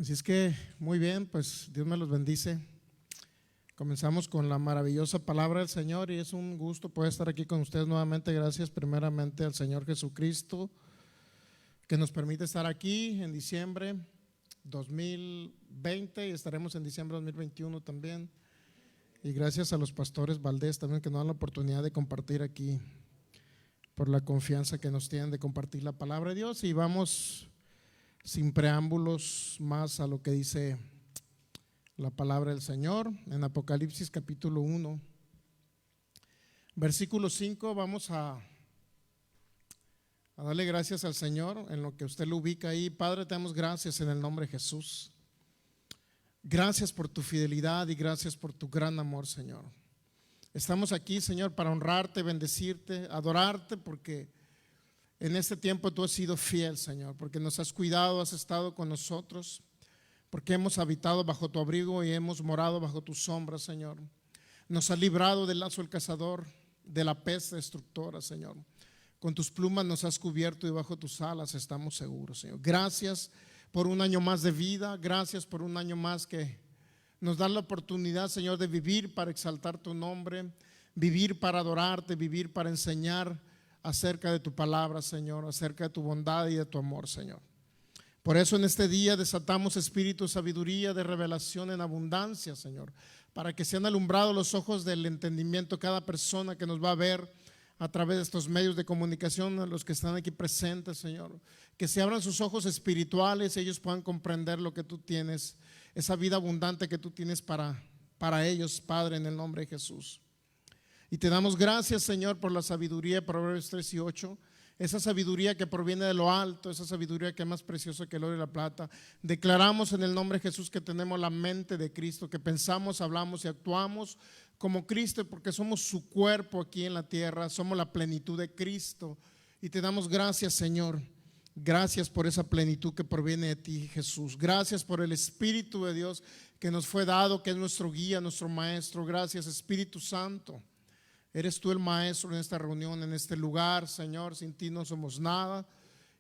Así es que muy bien, pues Dios me los bendice. Comenzamos con la maravillosa palabra del Señor y es un gusto poder estar aquí con ustedes nuevamente. Gracias primeramente al Señor Jesucristo que nos permite estar aquí en diciembre 2020 y estaremos en diciembre 2021 también. Y gracias a los pastores Valdés también que nos dan la oportunidad de compartir aquí, por la confianza que nos tienen de compartir la palabra de Dios. Y vamos sin preámbulos más a lo que dice la palabra del Señor en Apocalipsis capítulo 1, versículo 5. Vamos a darle gracias al Señor en lo que usted lo ubica ahí. Padre, te damos gracias en el nombre de Jesús. Gracias por tu fidelidad y gracias por tu gran amor, Señor. Estamos aquí, Señor, para honrarte, bendecirte, adorarte, porque en este tiempo tú has sido fiel, Señor, porque nos has cuidado, has estado con nosotros, porque hemos habitado bajo tu abrigo y hemos morado bajo tu sombra, Señor. Nos has librado del lazo del cazador, de la peste destructora, Señor. Con tus plumas nos has cubierto y bajo tus alas estamos seguros, Señor. Gracias por un año más de vida, gracias por un año más que nos da la oportunidad, Señor, de vivir para exaltar tu nombre, vivir para adorarte, vivir para enseñar acerca de tu palabra, Señor, acerca de tu bondad y de tu amor, Señor. Por eso en este día desatamos espíritu de sabiduría, de revelación en abundancia, Señor, para que sean alumbrados los ojos del entendimiento cada persona que nos va a ver a través de estos medios de comunicación, a los que están aquí presentes, Señor, que se abran sus ojos espirituales y ellos puedan comprender lo que tú tienes, esa vida abundante que tú tienes para ellos, Padre, en el nombre de Jesús. Y te damos gracias, Señor, por la sabiduría de Proverbios 3 y 8, esa sabiduría que proviene de lo alto, esa sabiduría que es más preciosa que el oro y la plata. Declaramos en el nombre de Jesús que tenemos la mente de Cristo, que pensamos, hablamos y actuamos como Cristo, porque somos su cuerpo aquí en la tierra, somos la plenitud de Cristo. Y te damos gracias, Señor. Gracias por esa plenitud que proviene de ti, Jesús. Gracias por el Espíritu de Dios que nos fue dado, que es nuestro guía, nuestro maestro. Gracias, Espíritu Santo. Eres tú el maestro en esta reunión, en este lugar, Señor. Sin ti no somos nada.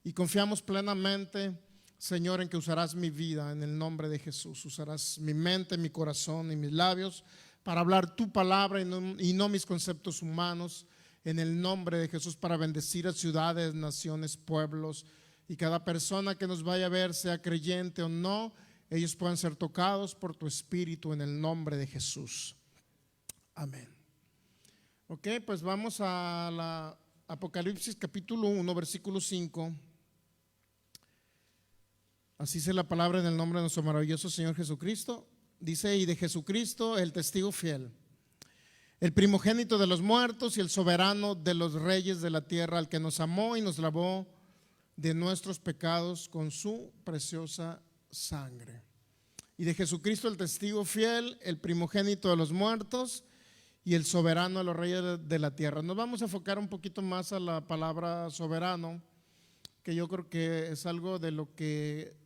Y confiamos plenamente, Señor, en que usarás mi vida en el nombre de Jesús. Usarás mi mente, mi corazón y mis labios para hablar tu palabra y no mis conceptos humanos, en el nombre de Jesús, para bendecir a ciudades, naciones, pueblos, y cada persona que nos vaya a ver, sea creyente o no, ellos puedan ser tocados por tu Espíritu en el nombre de Jesús. Amén. Ok, pues vamos a la Apocalipsis capítulo 1, versículo 5. Así dice la palabra en el nombre de nuestro maravilloso Señor Jesucristo. Dice: y de Jesucristo, el testigo fiel, el primogénito de los muertos y el soberano de los reyes de la tierra, al que nos amó y nos lavó de nuestros pecados con su preciosa sangre. Y de Jesucristo, el testigo fiel, el primogénito de los muertos y el soberano de los reyes de la tierra. Nos vamos a enfocar un poquito más a la palabra soberano, que yo creo que es algo de lo que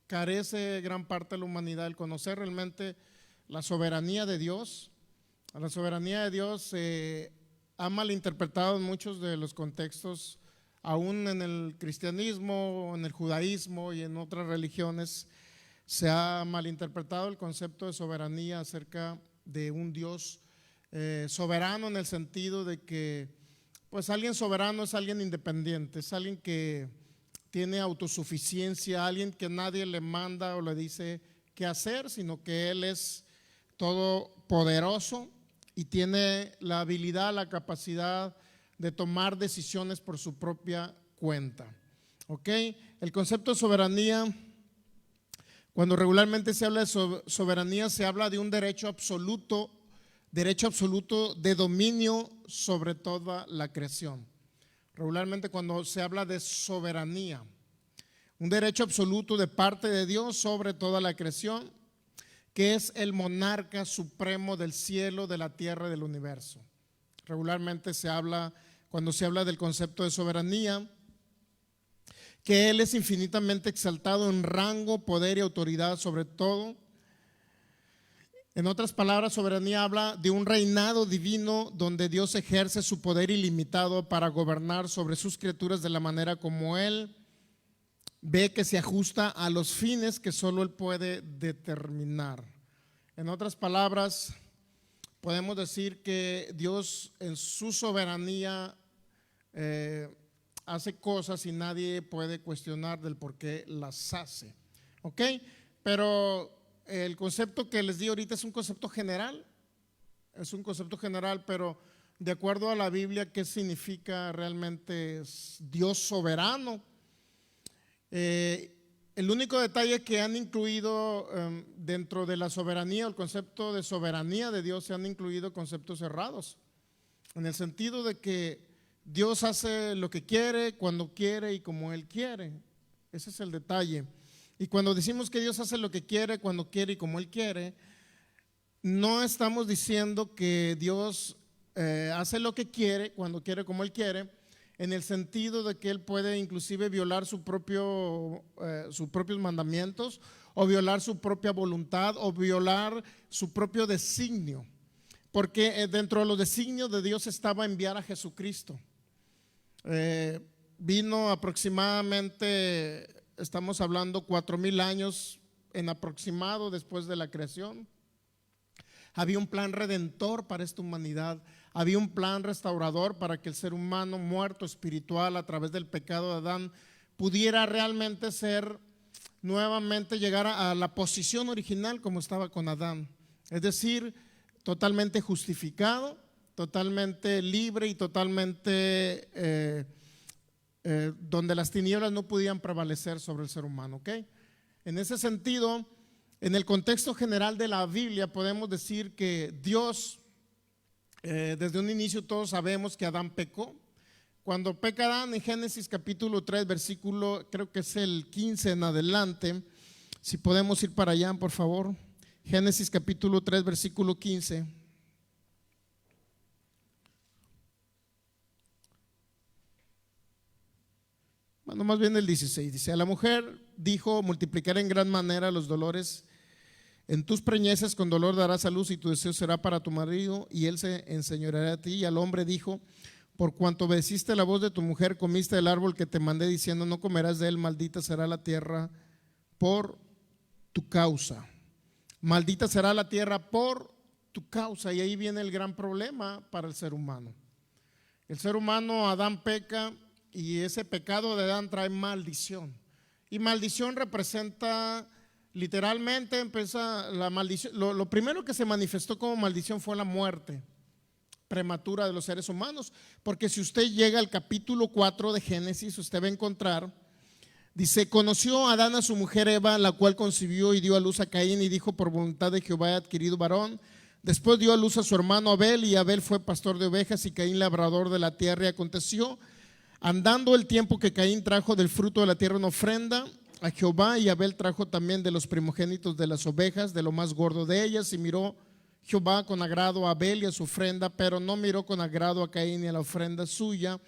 carece gran parte de la humanidad, el conocer realmente la soberanía de Dios. La soberanía de Dios se ha malinterpretado en muchos de los contextos, aún en el cristianismo, en el judaísmo y en otras religiones. Se ha malinterpretado el concepto de soberanía acerca de un Dios soberano, en el sentido de que pues alguien soberano es alguien independiente, es alguien que tiene autosuficiencia, alguien que nadie le manda o le dice qué hacer, sino que Él es todopoderoso y tiene la habilidad, la capacidad de tomar decisiones por su propia cuenta. ¿Ok? El concepto de soberanía, cuando regularmente se habla de soberanía, se habla de un derecho absoluto de dominio sobre toda la creación. Regularmente cuando se habla de soberanía, un derecho absoluto de parte de Dios sobre toda la creación, que es el monarca supremo del cielo, de la tierra y del universo. Regularmente se habla, cuando se habla del concepto de soberanía, que Él es infinitamente exaltado en rango, poder y autoridad sobre todo. En otras palabras, soberanía habla de un reinado divino donde Dios ejerce su poder ilimitado para gobernar sobre sus criaturas de la manera como Él ve que se ajusta a los fines que solo Él puede determinar. En otras palabras, podemos decir que Dios en su soberanía hace cosas y nadie puede cuestionar del por qué las hace. ¿Ok? Pero el concepto que les di ahorita es un concepto general. Es un concepto general, pero de acuerdo a la Biblia, ¿qué significa realmente Dios soberano? El único detalle que han incluido dentro de la soberanía, el concepto de soberanía de Dios, se han incluido conceptos errados, en el sentido de que Dios hace lo que quiere, cuando quiere y como Él quiere. Ese es el detalle. Y cuando decimos que Dios hace lo que quiere, cuando quiere y como Él quiere, no estamos diciendo que Dios hace lo que quiere, cuando quiere, como Él quiere, en el sentido de que Él puede inclusive violar sus propios mandamientos, o violar su propia voluntad, o violar su propio designio, porque dentro de los designios de Dios estaba enviar a Jesucristo. Vino aproximadamente, estamos hablando 4,000 años en aproximado después de la creación. Había un plan redentor para esta humanidad, había un plan restaurador para que el ser humano muerto espiritual a través del pecado de Adán pudiera realmente ser nuevamente, llegar a la posición original como estaba con Adán, es decir, totalmente justificado, totalmente libre y totalmente donde las tinieblas no podían prevalecer sobre el ser humano. ¿Okay? En ese sentido, en el contexto general de la Biblia podemos decir que Dios, desde un inicio todos sabemos que Adán pecó. Cuando peca Adán en Génesis capítulo 3 versículo, creo que es el 15 en adelante, si podemos ir para allá por favor, Génesis capítulo 3 versículo 15. Bueno, más bien el 16, dice: a la mujer dijo: multiplicaré en gran manera los dolores en tus preñeces, con dolor darás a luz y tu deseo será para tu marido y él se enseñoreará de ti. Y al hombre dijo: por cuanto obedeciste la voz de tu mujer, comiste del árbol que te mandé diciendo: no comerás de él, maldita será la tierra por tu causa. Maldita será la tierra por tu causa. Y ahí viene el gran problema para el ser humano. El ser humano, Adán peca, y ese pecado de Adán trae maldición. Y maldición representa, literalmente empieza la maldición. Lo primero que se manifestó como maldición fue la muerte prematura de los seres humanos, porque si usted llega al capítulo 4 de Génesis, usted va a encontrar, dice: conoció Adán a su mujer Eva, la cual concibió y dio a luz a Caín, y dijo: por voluntad de Jehová he adquirido varón. Después dio a luz a su hermano Abel, y Abel fue pastor de ovejas y Caín labrador de la tierra. Y aconteció, andando el tiempo, que Caín trajo del fruto de la tierra una ofrenda a Jehová, y Abel trajo también de los primogénitos de las ovejas, de lo más gordo de ellas. Y miró Jehová con agrado a Abel y a su ofrenda, pero no miró con agrado a Caín y a la ofrenda suya.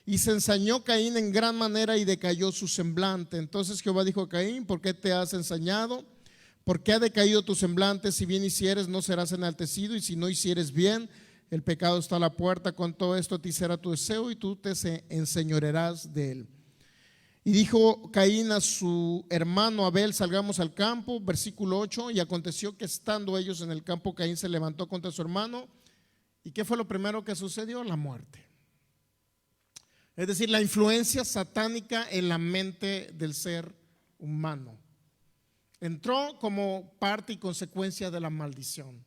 Y se ensañó Caín en gran manera y decayó su semblante. Entonces Jehová dijo a Caín: ¿por qué te has ensañado? ¿Por qué ha decaído tu semblante? Si bien hicieres, no serás enaltecido, y si no hicieres bien, el pecado está a la puerta. Con todo esto a ti será tu deseo y tú te enseñorearás de él. Y dijo Caín a su hermano Abel: salgamos al campo. Versículo 8: y aconteció que estando ellos en el campo, Caín se levantó contra su hermano. ¿Y qué fue lo primero que sucedió? La muerte. Es decir, la influencia satánica en la mente del ser humano entró como parte y consecuencia de la maldición.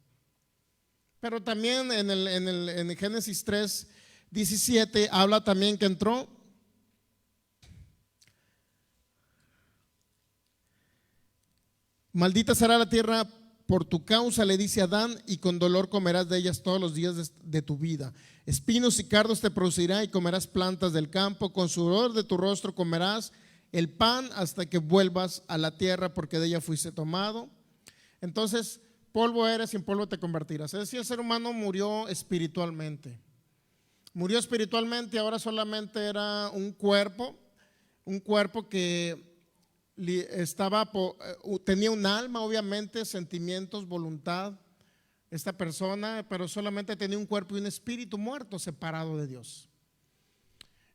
Pero también en Génesis 3, 17 habla también que entró. Maldita será la tierra por tu causa, le dice Adán, y con dolor comerás de ellas todos los días de tu vida. Espinos y cardos te producirá y comerás plantas del campo. Con sudor de tu rostro comerás el pan hasta que vuelvas a la tierra, porque de ella fuiste tomado. Entonces, polvo eres y en polvo te convertirás. Es decir, el ser humano murió espiritualmente. Murió espiritualmente y ahora solamente era un cuerpo que tenía un alma, obviamente, sentimientos, voluntad, esta persona, pero solamente tenía un cuerpo y un espíritu muerto, separado de Dios.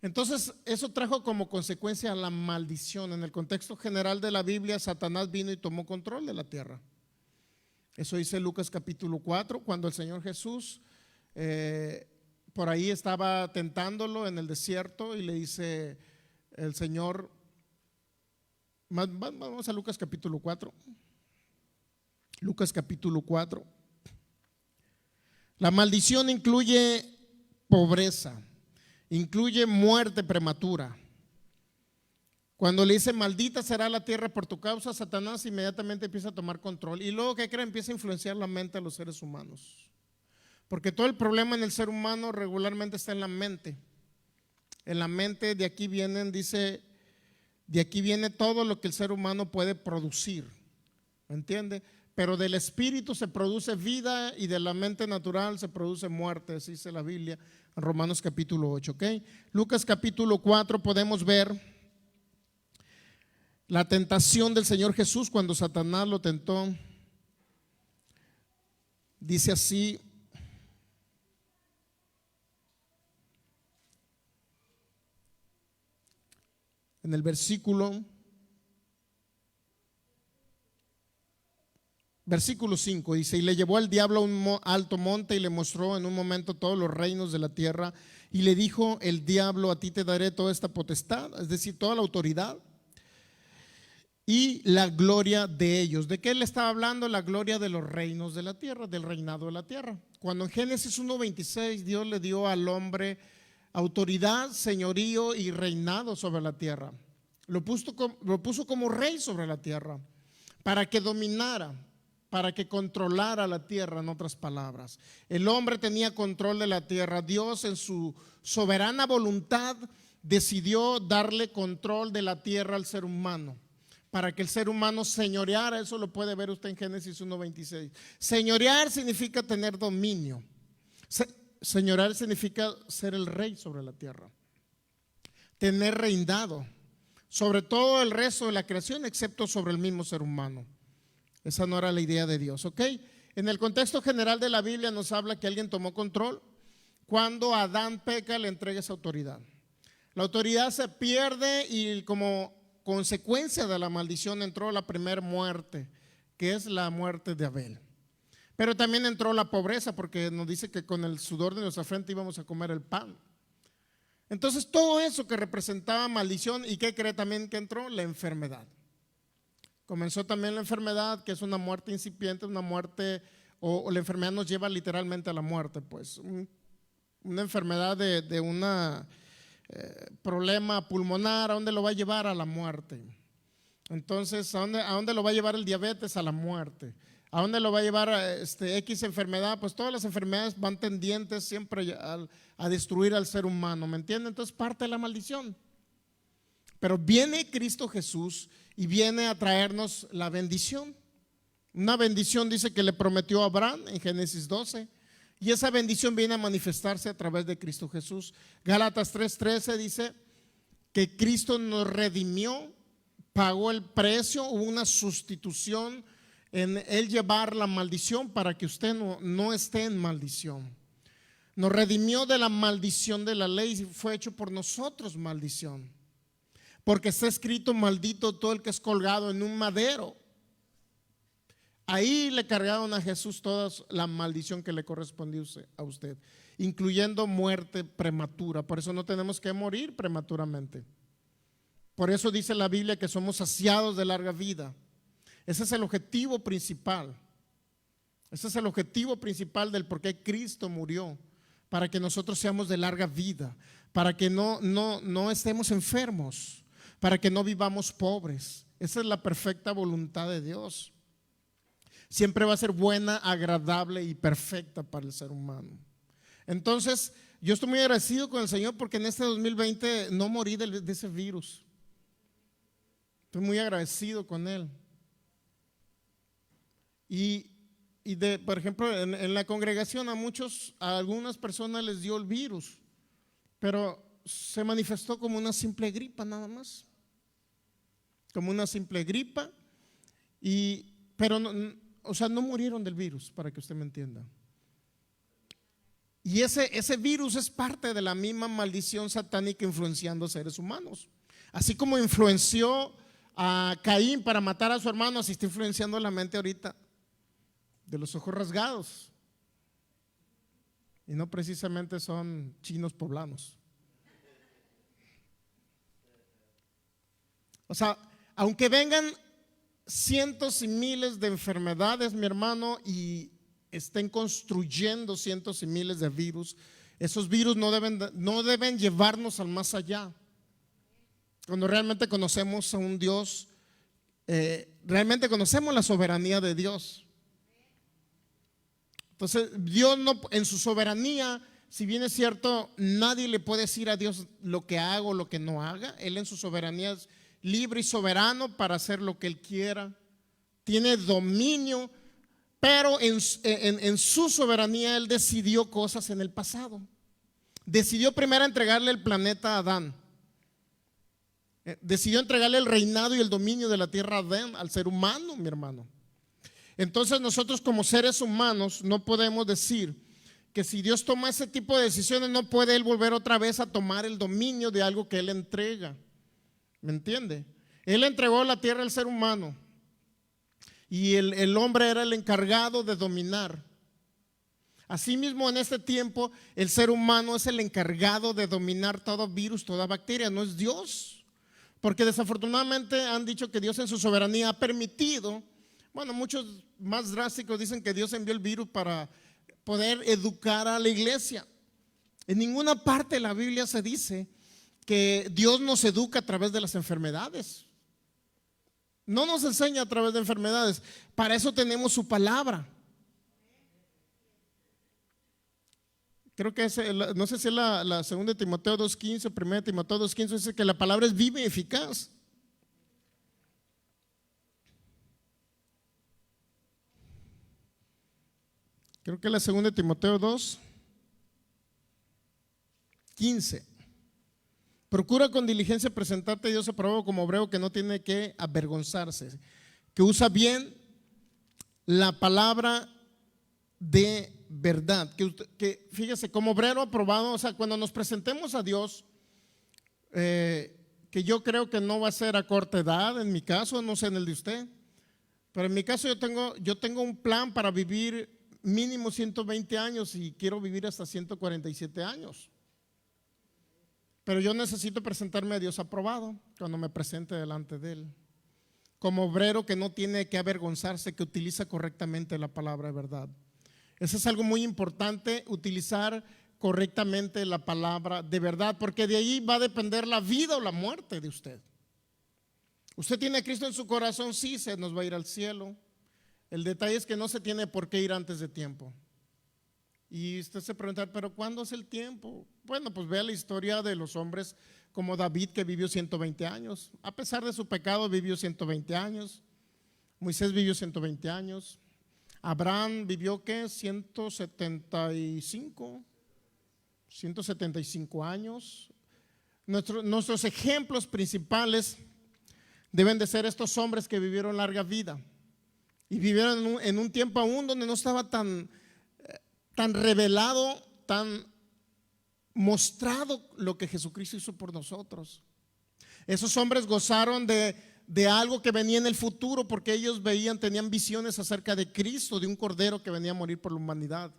Entonces, eso trajo como consecuencia la maldición. En el contexto general de la Biblia, Satanás vino y tomó control de la tierra. Eso dice Lucas capítulo 4, cuando el Señor Jesús por ahí estaba tentándolo en el desierto y le dice el Señor, vamos a Lucas capítulo 4. Lucas capítulo 4. La maldición incluye pobreza, incluye muerte prematura. Cuando le dice maldita será la tierra por tu causa, Satanás inmediatamente empieza a tomar control. Y luego, ¿qué cree? Empieza a influenciar la mente de los seres humanos. Porque todo el problema en el ser humano regularmente está en la mente. En la mente de aquí vienen, dice, de aquí viene todo lo que el ser humano puede producir. ¿Me entiende? Pero del espíritu se produce vida y de la mente natural se produce muerte, así dice la Biblia en Romanos capítulo 8, ¿ok? Lucas capítulo 4 podemos ver la tentación del Señor Jesús cuando Satanás lo tentó. Dice así, en el versículo 5, dice, y le llevó al diablo a un alto monte y le mostró en un momento todos los reinos de la tierra y le dijo el diablo, a ti te daré toda esta potestad, es decir, toda la autoridad y la gloria de ellos. ¿De qué le estaba hablando? La gloria de los reinos de la tierra, del reinado de la tierra. Cuando en Génesis 1:26 Dios le dio al hombre autoridad, señorío y reinado sobre la tierra. Lo puso como rey sobre la tierra para que dominara, para que controlara la tierra, en otras palabras. El hombre tenía control de la tierra. Dios en su soberana voluntad decidió darle control de la tierra al ser humano, para que el ser humano señoreara. Eso lo puede ver usted en Génesis 1:26. Señorear significa tener dominio. Señorear significa ser el rey sobre la tierra, tener reinado sobre todo el resto de la creación, excepto sobre el mismo ser humano. Esa no era la idea de Dios, ¿ok? En el contexto general de la Biblia nos habla que alguien tomó control. Cuando Adán peca, le entrega esa autoridad. La autoridad se pierde y como consecuencia de la maldición entró la primera muerte, que es la muerte de Abel. Pero también entró la pobreza, porque nos dice que con el sudor de nuestra frente íbamos a comer el pan. Entonces todo eso que representaba maldición, ¿y qué cree también que entró? La enfermedad. Comenzó también la enfermedad, que es una muerte incipiente, una muerte, o la enfermedad nos lleva literalmente a la muerte, pues una enfermedad de un problema pulmonar, ¿a dónde lo va a llevar? A la muerte. Entonces, ¿a dónde lo va a llevar el diabetes? A la muerte. ¿A dónde lo va a llevar X enfermedad? Pues todas las enfermedades van tendientes siempre a destruir al ser humano, ¿me entienden? Entonces parte de la maldición. Pero viene Cristo Jesús y viene a traernos la bendición. Una bendición dice que le prometió a Abraham en Génesis 12. Y esa bendición viene a manifestarse a través de Cristo Jesús. Gálatas 3:13 dice que Cristo nos redimió, pagó el precio, hubo una sustitución en Él llevar la maldición para que usted no esté en maldición. Nos redimió de la maldición de la ley y fue hecho por nosotros maldición. Porque está escrito: maldito todo el que es colgado en un madero. Ahí le cargaron a Jesús toda la maldición que le correspondía a usted, incluyendo muerte prematura. Por eso no tenemos que morir prematuramente. Por eso dice la Biblia que somos saciados de larga vida. Ese es el objetivo principal. Ese es el objetivo principal del por qué Cristo murió, para que nosotros seamos de larga vida, para que no estemos enfermos, para que no vivamos pobres. Esa es la perfecta voluntad de Dios. Siempre va a ser buena, agradable y perfecta para el ser humano. Entonces, yo estoy muy agradecido con el Señor porque en este 2020 no morí de ese virus. Estoy muy agradecido con Él. Por ejemplo, en la congregación a algunas personas les dio el virus, pero se manifestó como una simple gripa nada más. Como una simple gripa, pero no murieron del virus, para que usted me entienda. Y ese virus es parte de la misma maldición satánica influenciando seres humanos. Así como influenció a Caín para matar a su hermano, así está influenciando la mente ahorita de los ojos rasgados. Y no precisamente son chinos poblanos. O sea, aunque vengan cientos y miles de enfermedades, mi hermano, y estén construyendo cientos y miles de virus, esos virus no deben llevarnos al más allá. Cuando realmente conocemos a un Dios, realmente conocemos la soberanía de Dios. Entonces, Dios no, en su soberanía, si bien es cierto, nadie le puede decir a Dios lo que haga o lo que no haga. Él en su soberanía es libre y soberano para hacer lo que Él quiera. Tiene dominio, pero en su soberanía Él decidió cosas en el pasado. Decidió primero entregarle el planeta a Adán. Decidió entregarle el reinado y el dominio de la tierra a Adán, al ser humano, mi hermano. Entonces nosotros como seres humanos no podemos decir que si Dios toma ese tipo de decisiones, no puede Él volver otra vez a tomar el dominio de algo que Él entrega. ¿Me entiende? Él entregó la tierra al ser humano y el hombre era el encargado de dominar. Asimismo, en este tiempo, el ser humano es el encargado de dominar todo virus, toda bacteria, no es Dios. Porque desafortunadamente han dicho que Dios en su soberanía ha permitido, bueno, muchos más drásticos dicen que Dios envió el virus para poder educar a la iglesia. En ninguna parte de la Biblia se dice que Dios nos educa a través de las enfermedades. No nos enseña a través de enfermedades. Para eso tenemos su palabra. Creo que no sé si es la 2 Timoteo 2:15, 1 Timoteo 2:15, dice que la palabra es viva y eficaz. Creo que la 2 Timoteo 2:15. Procura con diligencia presentarte a Dios aprobado como obrero que no tiene que avergonzarse, que usa bien la palabra de verdad, que fíjese, como obrero aprobado, o sea, cuando nos presentemos a Dios, que yo creo que no va a ser a corta edad, en mi caso, no sé en el de usted, pero en mi caso yo tengo un plan para vivir mínimo 120 años y quiero vivir hasta 147 años. Pero yo necesito presentarme a Dios aprobado cuando me presente delante de Él, como obrero que no tiene que avergonzarse, que utiliza correctamente la palabra de verdad. Eso es algo muy importante, utilizar correctamente la palabra de verdad, porque de ahí va a depender la vida o la muerte de usted. Usted tiene a Cristo en su corazón, sí, se nos va a ir al cielo. El detalle es que no se tiene por qué ir antes de tiempo. Y usted se pregunta, ¿pero cuándo es el tiempo? Bueno, pues vea la historia de los hombres como David, que vivió 120 años. A pesar de su pecado, vivió 120 años. Moisés vivió 120 años. Abraham vivió, ¿qué? 175 años. Nuestros ejemplos principales deben de ser estos hombres que vivieron larga vida y vivieron en un tiempo aún donde no estaba tan revelado, tan mostrado lo que Jesucristo hizo por nosotros. Esos hombres gozaron de algo que venía en el futuro, porque ellos tenían visiones acerca de Cristo, de un cordero que venía a morir por la humanidad.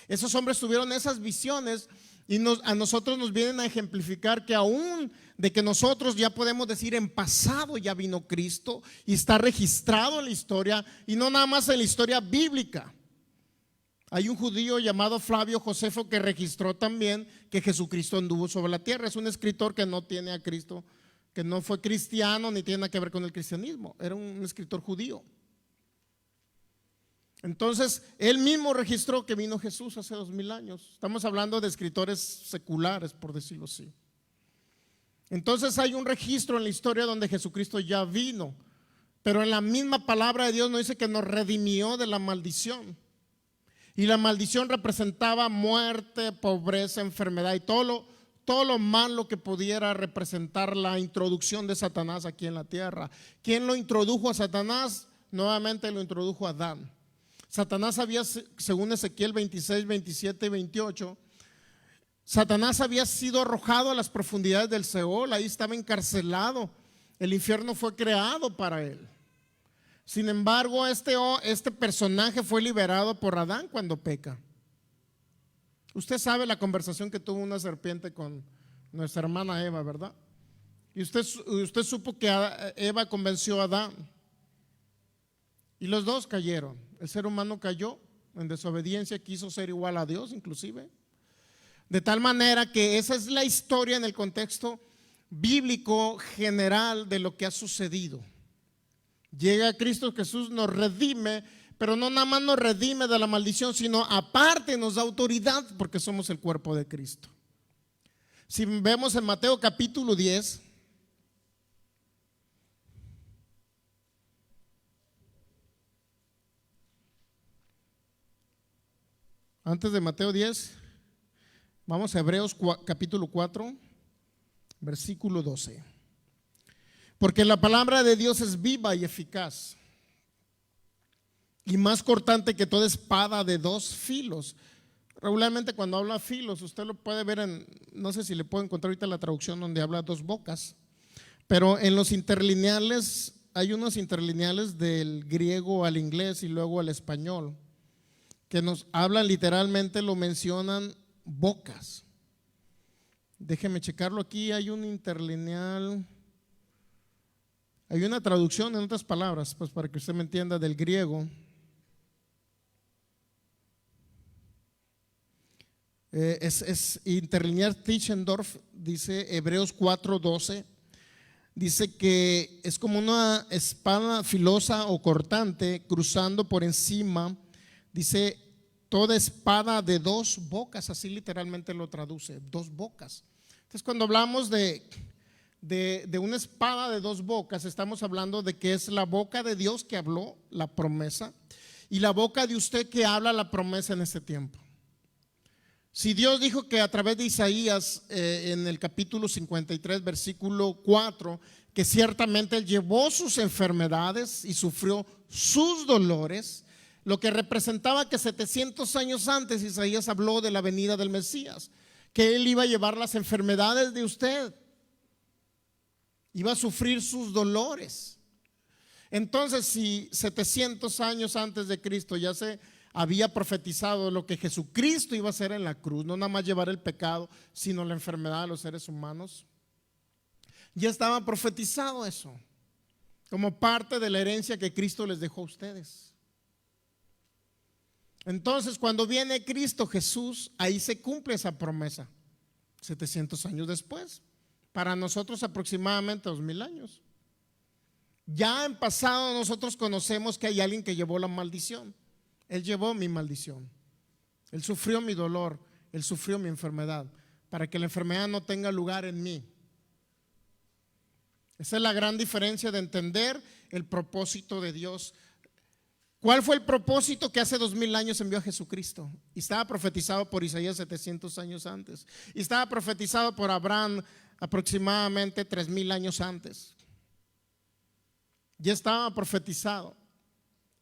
Esos hombres tuvieron esas visiones y a nosotros nos vienen a ejemplificar que aún de que nosotros ya podemos decir en pasado ya vino Cristo y está registrado en la historia, y no nada más en la historia bíblica. Hay un judío llamado Flavio Josefo que registró también que Jesucristo anduvo sobre la tierra. Es un escritor que no tiene a Cristo, que no fue cristiano ni tiene nada que ver con el cristianismo. Era un escritor judío. Entonces, él mismo registró que vino Jesús hace 2000 años. Estamos hablando de escritores seculares, por decirlo así. Entonces hay un registro en la historia donde Jesucristo ya vino, pero en la misma palabra de Dios nos dice que nos redimió de la maldición. Y la maldición representaba muerte, pobreza, enfermedad y todo lo malo que pudiera representar la introducción de Satanás aquí en la tierra. ¿Quién lo introdujo a Satanás? Nuevamente lo introdujo a Adán. Satanás había, según Ezequiel 26, 27 y 28, Satanás había sido arrojado a las profundidades del Seol, ahí estaba encarcelado. El infierno fue creado para él. Sin embargo, este personaje fue liberado por Adán cuando peca. Usted sabe la conversación que tuvo una serpiente con nuestra hermana Eva, ¿verdad? Y usted supo que Eva convenció a Adán. Y los dos cayeron. El ser humano cayó en desobediencia, quiso ser igual a Dios inclusive. De tal manera que esa es la historia en el contexto bíblico general de lo que ha sucedido. Llega Cristo Jesús, nos redime, pero no nada más nos redime de la maldición, sino aparte nos da autoridad porque somos el cuerpo de Cristo. Si vemos en Mateo capítulo 10, antes de Mateo 10, vamos a Hebreos capítulo 4, versículo 12. Porque la palabra de Dios es viva y eficaz y más cortante que toda espada de dos filos. Regularmente cuando habla filos, usted lo puede ver no sé si le puedo encontrar ahorita la traducción donde habla dos bocas, pero en los interlineales, hay unos interlineales del griego al inglés y luego al español, que nos hablan literalmente, lo mencionan bocas. Déjeme checarlo aquí, hay un interlineal, hay una traducción en otras palabras, pues para que usted me entienda, del griego. Es interlineal Tischendorf, dice Hebreos 4:12, dice que es como una espada filosa o cortante cruzando por encima, dice toda espada de dos bocas, así literalmente lo traduce, dos bocas. Entonces cuando hablamos de una espada de dos bocas, estamos hablando de que es la boca de Dios que habló la promesa y la boca de usted que habla la promesa en este tiempo. Si Dios dijo que a través de Isaías en el capítulo 53 versículo 4, que ciertamente Él llevó sus enfermedades y sufrió sus dolores, lo que representaba que 700 años antes Isaías habló de la venida del Mesías, que Él iba a llevar las enfermedades de usted, iba a sufrir sus dolores. Entonces, si 700 años antes de Cristo ya se había profetizado lo que Jesucristo iba a hacer en la cruz, no nada más llevar el pecado, sino la enfermedad de los seres humanos, ya estaba profetizado eso, como parte de la herencia que Cristo les dejó a ustedes. Entonces, cuando viene Cristo Jesús, ahí se cumple esa promesa, 700 años después. Para nosotros aproximadamente 2000 años. Ya en pasado nosotros conocemos que hay alguien que llevó la maldición. Él llevó mi maldición. Él sufrió mi dolor. Él sufrió mi enfermedad, para que la enfermedad no tenga lugar en mí. Esa es la gran diferencia de entender el propósito de Dios. ¿Cuál fue el propósito que hace 2000 años envió a Jesucristo? Y estaba profetizado por Isaías 700 años antes. Y estaba profetizado por Abraham aproximadamente 3000 años antes. Ya estaba profetizado.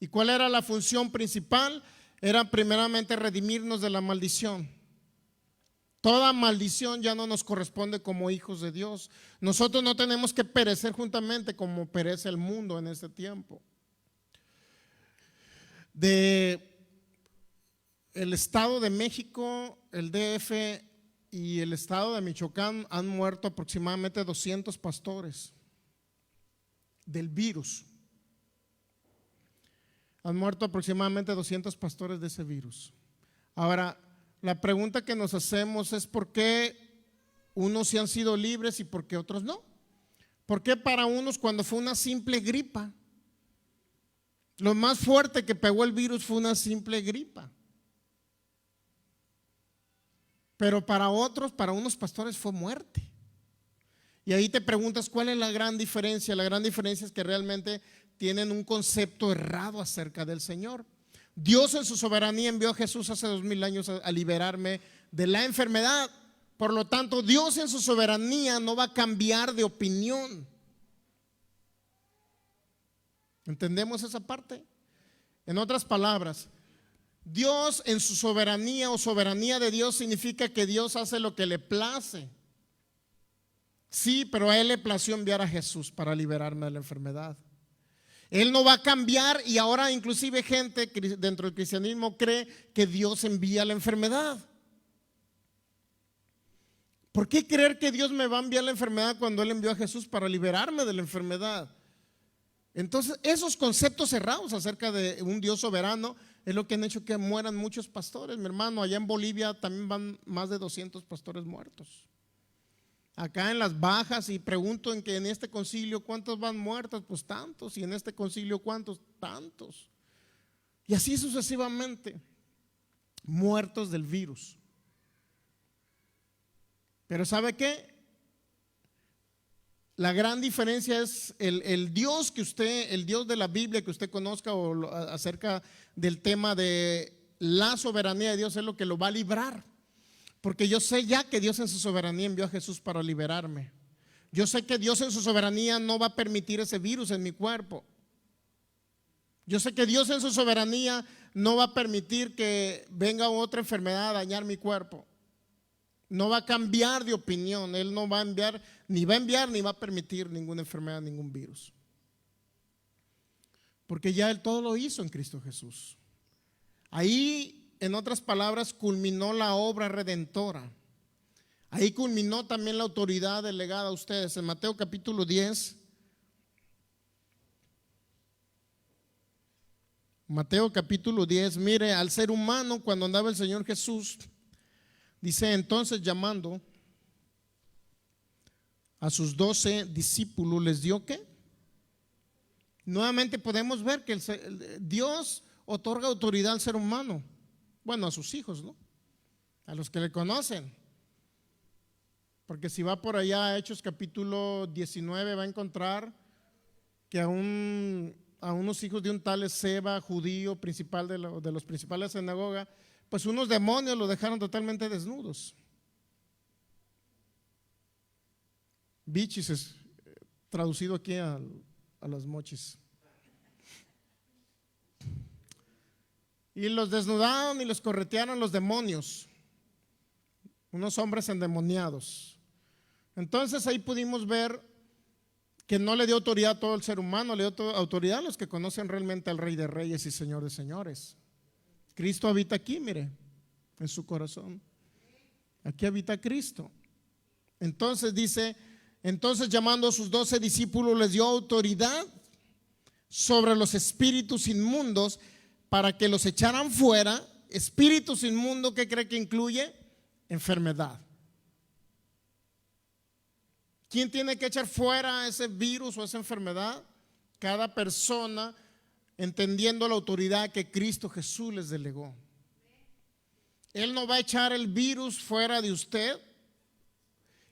¿Y cuál era la función principal? Era primeramente redimirnos de la maldición. Toda maldición ya no nos corresponde como hijos de Dios. Nosotros no tenemos que perecer juntamente como perece el mundo en este tiempo. El estado de México, el DF y el estado de Michoacán han muerto aproximadamente 200 pastores del virus. Han muerto aproximadamente 200 pastores de ese virus. Ahora, la pregunta que nos hacemos es ¿por qué unos sí han sido libres y por qué otros no? ¿Por qué para unos cuando fue una simple gripa? Lo más fuerte que pegó el virus fue una simple gripa. Pero para otros, para unos pastores fue muerte. Y ahí te preguntas ¿cuál es la gran diferencia? La gran diferencia es que realmente tienen un concepto errado acerca del Señor. Dios en su soberanía envió a Jesús hace 2000 años a liberarme de la enfermedad. Por lo tanto, Dios en su soberanía no va a cambiar de opinión. ¿Entendemos esa parte? En otras palabras, Dios en su soberanía o soberanía de Dios significa que Dios hace lo que le place. Sí, pero a Él le plació enviar a Jesús para liberarme de la enfermedad. Él no va a cambiar, y ahora inclusive gente dentro del cristianismo cree que Dios envía la enfermedad. ¿Por qué creer que Dios me va a enviar la enfermedad cuando Él envió a Jesús para liberarme de la enfermedad? Entonces, esos conceptos cerrados acerca de un Dios soberano es lo que han hecho que mueran muchos pastores. Mi hermano, allá en Bolivia también van más de 200 pastores muertos. Acá en las bajas, y pregunto en este concilio ¿cuántos van muertos? Pues tantos. Y en este concilio ¿cuántos? Tantos. Y así sucesivamente, muertos del virus. Pero ¿sabe qué? La gran diferencia es el Dios que usted, el Dios de la Biblia que usted conozca o acerca del tema de la soberanía de Dios, es lo que lo va a librar. Porque yo sé ya que Dios en su soberanía envió a Jesús para liberarme. Yo sé que Dios en su soberanía no va a permitir ese virus en mi cuerpo. Yo sé que Dios en su soberanía no va a permitir que venga otra enfermedad a dañar mi cuerpo. No va a cambiar de opinión. Él no va a enviar, ni va a permitir ninguna enfermedad, ningún virus. Porque ya Él todo lo hizo en Cristo Jesús. Ahí, en otras palabras, culminó la obra redentora. Ahí culminó también la autoridad delegada a ustedes. En Mateo capítulo 10. Mateo capítulo 10, mire, al ser humano cuando andaba el Señor Jesús, dice entonces llamando a sus 12 discípulos, ¿les dio qué? Nuevamente podemos ver que Dios otorga autoridad al ser humano, bueno, a sus hijos, ¿no? A los que le conocen. Porque si va por allá a Hechos capítulo 19 va a encontrar que a unos hijos de un tal Esceva, judío, principal de los principales de la sinagoga, pues unos demonios lo dejaron totalmente desnudos. Bichis es traducido aquí a las mochis. Y los desnudaron y los corretearon los demonios, unos hombres endemoniados. Entonces ahí pudimos ver que no le dio autoridad a todo el ser humano, le dio autoridad a los que conocen realmente al Rey de Reyes y Señor de Señores. Cristo habita aquí, mire, en su corazón. Aquí habita Cristo. Entonces dice, entonces llamando a sus 12 discípulos les dio autoridad sobre los espíritus inmundos para que los echaran fuera. Espíritus inmundos, ¿qué cree que incluye? Enfermedad. ¿Quién tiene que echar fuera ese virus o esa enfermedad? Cada persona, entendiendo la autoridad que Cristo Jesús les delegó. Él no va a echar el virus fuera de usted,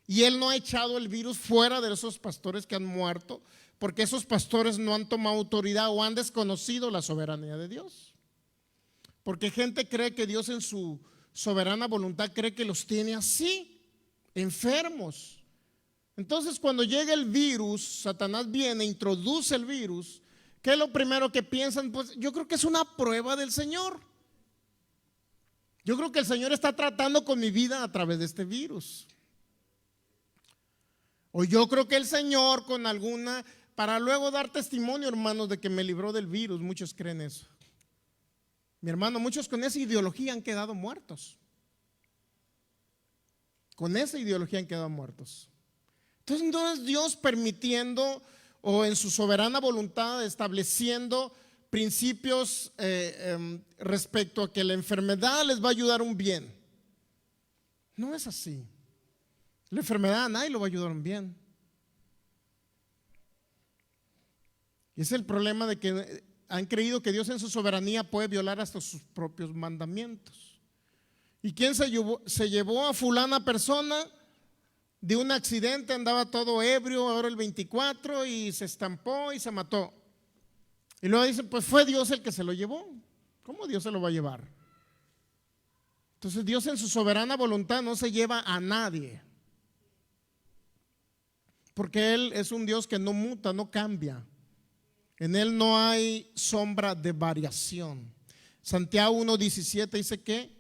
y Él no ha echado el virus fuera de esos pastores que han muerto, porque esos pastores no han tomado autoridad o han desconocido la soberanía de Dios. Porque gente cree que Dios en su soberana voluntad cree que los tiene así, enfermos. Entonces cuando llega el virus, Satanás viene, introduce el virus. ¿Qué es lo primero que piensan? Pues yo creo que es una prueba del Señor. Yo creo que el Señor está tratando con mi vida a través de este virus. O yo creo que el Señor con alguna, para luego dar testimonio, hermanos, de que me libró del virus. Muchos creen eso. Mi hermano, muchos con esa ideología han quedado muertos. Con esa ideología han quedado muertos. Entonces no es Dios permitiendo o en su soberana voluntad estableciendo principios respecto a que la enfermedad les va a ayudar un bien. No es así. La enfermedad a nadie lo va a ayudar un bien. Y ese es el problema de que han creído que Dios en su soberanía puede violar hasta sus propios mandamientos. ¿Y quién se llevó a fulana persona de un accidente? Andaba todo ebrio, ahora el 24, y se estampó y se mató. Y luego dicen, pues fue Dios el que se lo llevó. ¿Cómo Dios se lo va a llevar? Entonces Dios en su soberana voluntad no se lleva a nadie, porque Él es un Dios que no muta, no cambia. En Él no hay sombra de variación. Santiago 1:17 dice que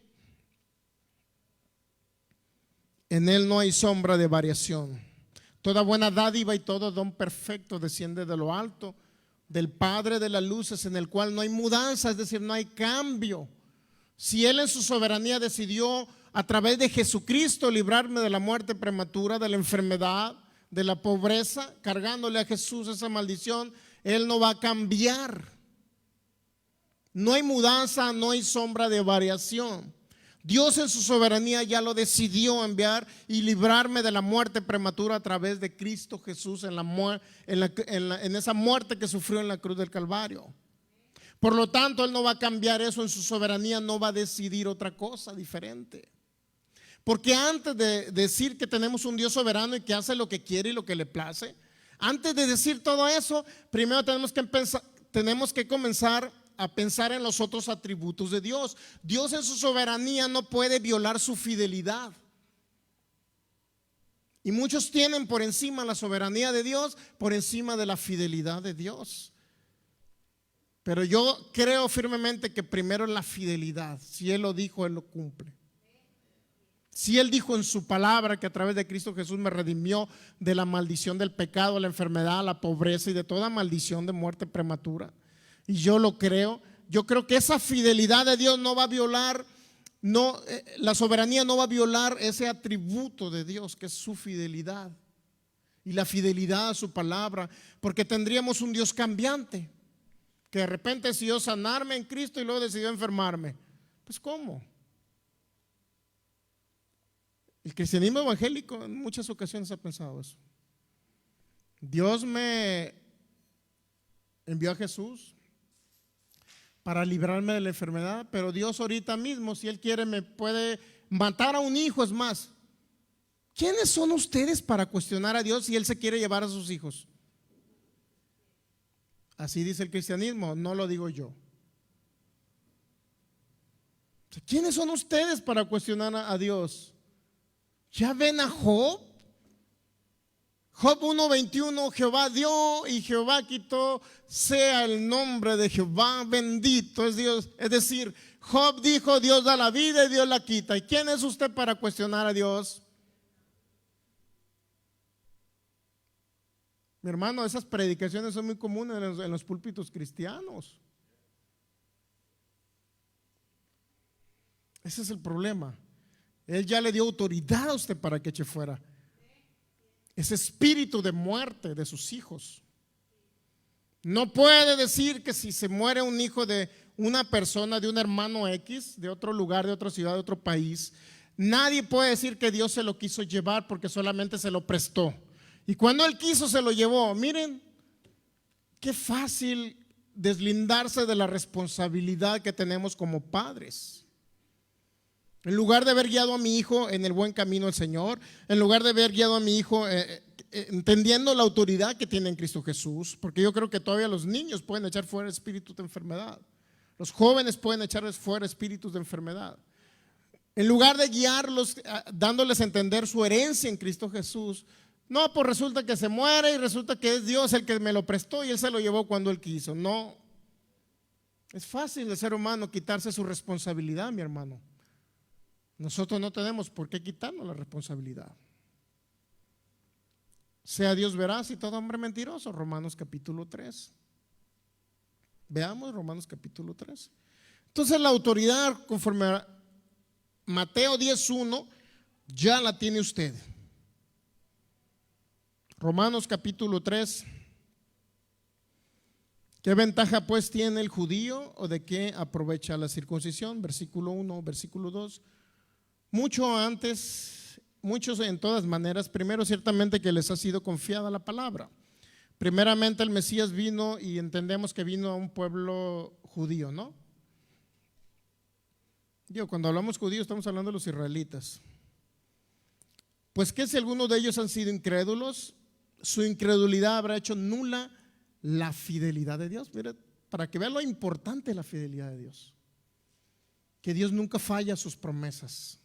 en Él no hay sombra de variación. Toda buena dádiva y todo don perfecto desciende de lo alto, del Padre de las luces, en el cual no hay mudanza, es decir, no hay cambio. Si Él en su soberanía decidió a través de Jesucristo librarme de la muerte prematura, de la enfermedad, de la pobreza, cargándole a Jesús esa maldición, Él no va a cambiar. No hay mudanza, no hay sombra de variación. Dios en su soberanía ya lo decidió enviar y librarme de la muerte prematura a través de Cristo Jesús en esa muerte que sufrió en la cruz del Calvario. Por lo tanto, Él no va a cambiar eso en su soberanía, no va a decidir otra cosa diferente. Porque antes de decir que tenemos un Dios soberano y que hace lo que quiere y lo que le place, antes de decir todo eso, primero tenemos que comenzar a pensar en los otros atributos de Dios. Dios en su soberanía no puede violar su fidelidad. Y muchos tienen por encima la soberanía de Dios, por encima de la fidelidad de Dios. Pero yo creo firmemente que primero es la fidelidad. Si Él lo dijo, Él lo cumple. Si Él dijo en su palabra que a través de Cristo Jesús me redimió de la maldición del pecado, la enfermedad, la pobreza y de toda maldición de muerte prematura, y yo lo creo, yo creo que esa fidelidad de Dios no va a violar, la soberanía no va a violar ese atributo de Dios que es su fidelidad y la fidelidad a su palabra, porque tendríamos un Dios cambiante que de repente decidió sanarme en Cristo y luego decidió enfermarme. Pues ¿cómo? El cristianismo evangélico en muchas ocasiones ha pensado eso. Dios me envió a Jesús para librarme de la enfermedad, pero Dios ahorita mismo, si Él quiere, me puede matar a un hijo. Es más, ¿quiénes son ustedes para cuestionar a Dios si Él se quiere llevar a sus hijos? Así dice el cristianismo, no lo digo yo. ¿Quiénes son ustedes para cuestionar a Dios? ¿Ya ven a Job? Job 1:21, Jehová dio y Jehová quitó, sea el nombre de Jehová bendito es Dios. Es decir, Job dijo, Dios da la vida y Dios la quita. ¿Y quién es usted para cuestionar a Dios? Mi hermano, esas predicaciones son muy comunes en los púlpitos cristianos. Ese es el problema. Él ya le dio autoridad a usted para que eche fuera ese espíritu de muerte de sus hijos. No puede decir que si se muere un hijo de una persona, de un hermano X, de otro lugar, de otra ciudad, de otro país, nadie puede decir que Dios se lo quiso llevar porque solamente se lo prestó. Y cuando Él quiso se lo llevó. Miren, qué fácil deslindarse de la responsabilidad que tenemos como padres. En lugar de haber guiado a mi hijo en el buen camino del Señor, en lugar de haber guiado a mi hijo entendiendo la autoridad que tiene en Cristo Jesús, porque yo creo que todavía los niños pueden echar fuera espíritus de enfermedad, los jóvenes pueden echar fuera espíritus de enfermedad. En lugar de guiarlos, dándoles a entender su herencia en Cristo Jesús, no, pues resulta que se muere y resulta que es Dios el que me lo prestó y Él se lo llevó cuando Él quiso. No, es fácil de ser humano quitarse su responsabilidad, mi hermano. Nosotros no tenemos por qué quitarnos la responsabilidad. Sea Dios veraz y todo hombre mentiroso. Romanos capítulo 3. Veamos Romanos capítulo 3. Entonces la autoridad conforme a Mateo 10:1 ya la tiene usted. Romanos capítulo 3. ¿Qué ventaja pues tiene el judío o de qué aprovecha la circuncisión? Versículo 1, versículo 2. Mucho antes, muchos en todas maneras, primero ciertamente que les ha sido confiada la palabra. Primeramente el Mesías vino y entendemos que vino a un pueblo judío, ¿no? Cuando hablamos judíos estamos hablando de los israelitas. Pues que si algunos de ellos han sido incrédulos, su incredulidad habrá hecho nula la fidelidad de Dios. Mire, para que vean lo importante de la fidelidad de Dios, que Dios nunca falla sus promesas.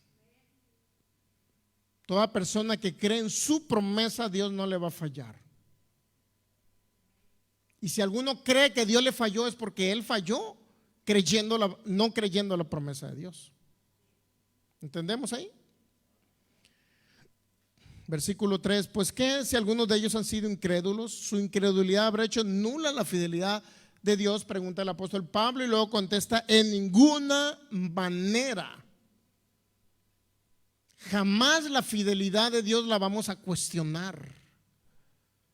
Toda persona que cree en su promesa, Dios no le va a fallar. Y si alguno cree que Dios le falló, es porque Él falló. no creyendo la promesa de Dios. ¿Entendemos ahí? Versículo 3, pues ¿qué si algunos de ellos han sido incrédulos? Su incredulidad habrá hecho nula la fidelidad de Dios, pregunta el apóstol Pablo, y luego contesta, en ninguna manera. Jamás la fidelidad de Dios la vamos a cuestionar.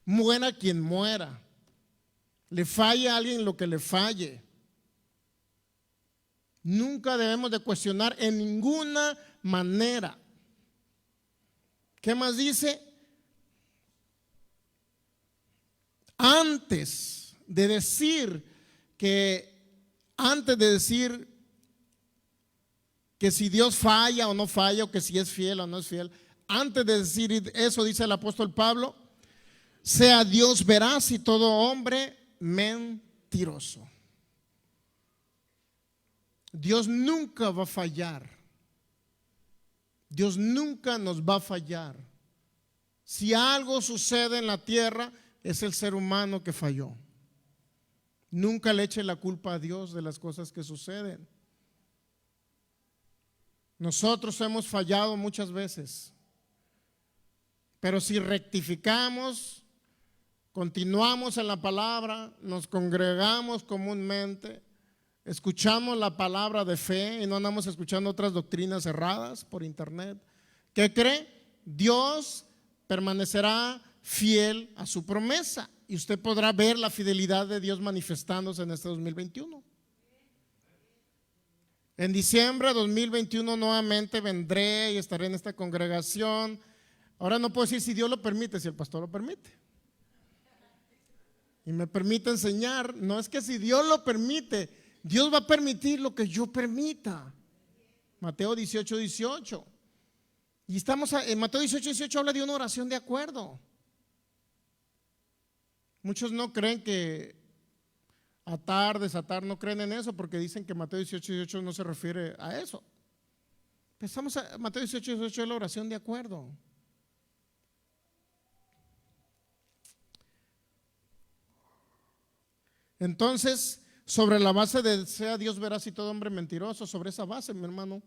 Muera quien muera, le falle a alguien lo que le falle. Nunca debemos de cuestionar en ninguna manera. ¿Qué más dice? Antes de decir que si Dios falla o no falla, o que si es fiel o no es fiel, antes de decir eso, dice el apóstol Pablo, sea Dios veraz y todo hombre mentiroso. Dios nunca va a fallar. Dios nunca nos va a fallar. Si algo sucede en la tierra, es el ser humano que falló. Nunca le eche la culpa a Dios de las cosas que suceden. Nosotros hemos fallado muchas veces, pero si rectificamos, continuamos en la palabra, nos congregamos comúnmente, escuchamos la palabra de fe y no andamos escuchando otras doctrinas erradas por internet, ¿qué cree? Dios permanecerá fiel a su promesa y usted podrá ver la fidelidad de Dios manifestándose en este 2021. En diciembre de 2021 nuevamente vendré y estaré en esta congregación. Ahora no puedo decir si Dios lo permite, si el pastor lo permite y me permite enseñar. No es que si Dios lo permite, Dios va a permitir lo que yo permita. Mateo 18:18. Y estamos en Mateo 18:18 habla de una oración de acuerdo. Muchos no creen que atar, desatar, no creen en eso porque dicen que Mateo 18:18 no se refiere a eso. Pensamos a Mateo 18:18 es la oración de acuerdo. Entonces, sobre la base de sea Dios veraz y todo hombre mentiroso, sobre esa base, mi hermano,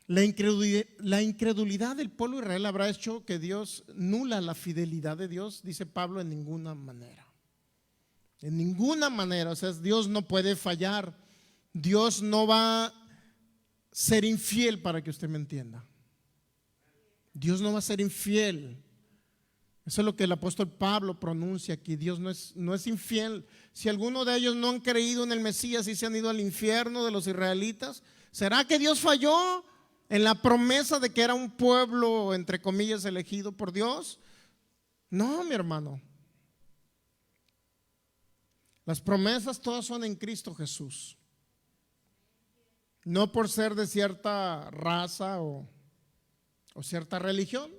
la incredulidad del pueblo de Israel habrá hecho que Dios nula la fidelidad de Dios, dice Pablo, en ninguna manera. En ninguna manera, o sea, Dios no puede fallar. Dios no va a ser infiel, para que usted me entienda. Dios no va a ser infiel. Eso es lo que el apóstol Pablo pronuncia aquí. Dios no es infiel. Si alguno de ellos no han creído en el Mesías y se han ido al infierno de los israelitas, ¿será que Dios falló en la promesa de que era un pueblo, entre comillas, elegido por Dios? No, mi hermano. Las promesas todas son en Cristo Jesús. No por ser de cierta raza o cierta religión,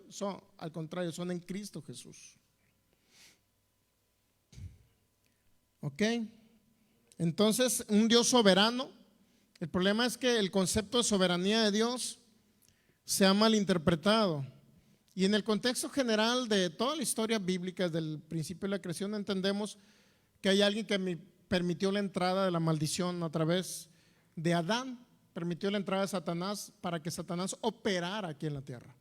al contrario, son en Cristo Jesús. ¿Ok? Entonces, un Dios soberano. El problema es que el concepto de soberanía de Dios se ha malinterpretado. Y en el contexto general de toda la historia bíblica, desde el principio de la creación, entendemos que hay alguien que permitió la entrada de la maldición a través de Adán, permitió la entrada de Satanás para que Satanás operara aquí en la tierra,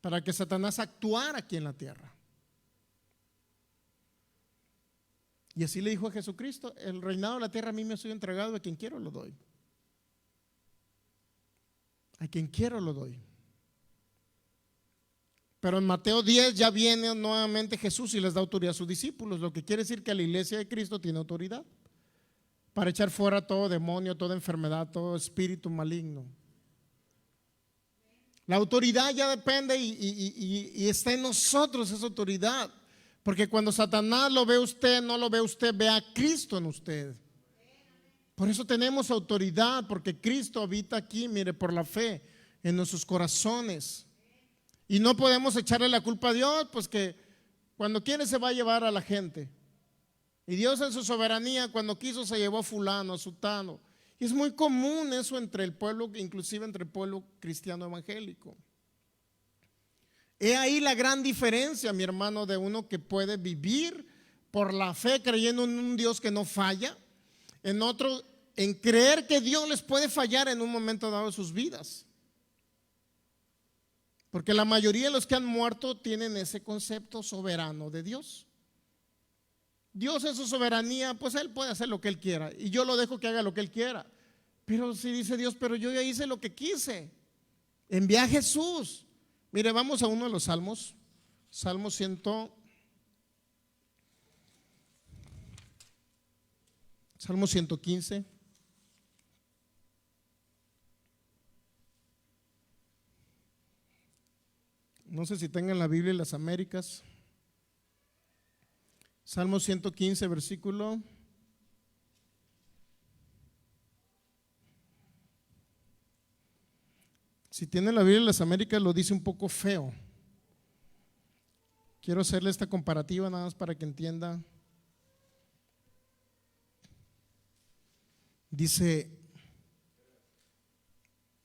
para que Satanás actuara aquí en la tierra. Y así le dijo a Jesucristo: el reinado de la tierra a mí me ha sido entregado, a quien quiero lo doy. A quien quiero lo doy. Pero en Mateo 10 ya viene nuevamente Jesús y les da autoridad a sus discípulos, lo que quiere decir que la iglesia de Cristo tiene autoridad para echar fuera todo demonio, toda enfermedad, todo espíritu maligno. La autoridad ya depende y está en nosotros esa autoridad, porque cuando Satanás lo ve a usted, no lo ve a usted, ve a Cristo en usted. Por eso tenemos autoridad, porque Cristo habita aquí, mire, por la fe en nuestros corazones. Y no podemos echarle la culpa a Dios, pues que cuando quiere se va a llevar a la gente. Y Dios en su soberanía, cuando quiso, se llevó a fulano, a sutano. Y es muy común eso entre el pueblo, inclusive entre el pueblo cristiano evangélico. He ahí la gran diferencia, mi hermano, de uno que puede vivir por la fe creyendo en un Dios que no falla, en otro, en creer que Dios les puede fallar en un momento dado de sus vidas. Porque la mayoría de los que han muerto tienen ese concepto soberano de Dios. Dios en su soberanía, pues Él puede hacer lo que Él quiera y yo lo dejo que haga lo que Él quiera. Pero si dice Dios, pero yo ya hice lo que quise, envía a Jesús. Mire, vamos a uno de los salmos, Salmo 115. No sé si tengan la Biblia en las Américas. Salmo 115, versículo. Si tienen la Biblia en las Américas, lo dice un poco feo. Quiero hacerle esta comparativa nada más para que entienda. Dice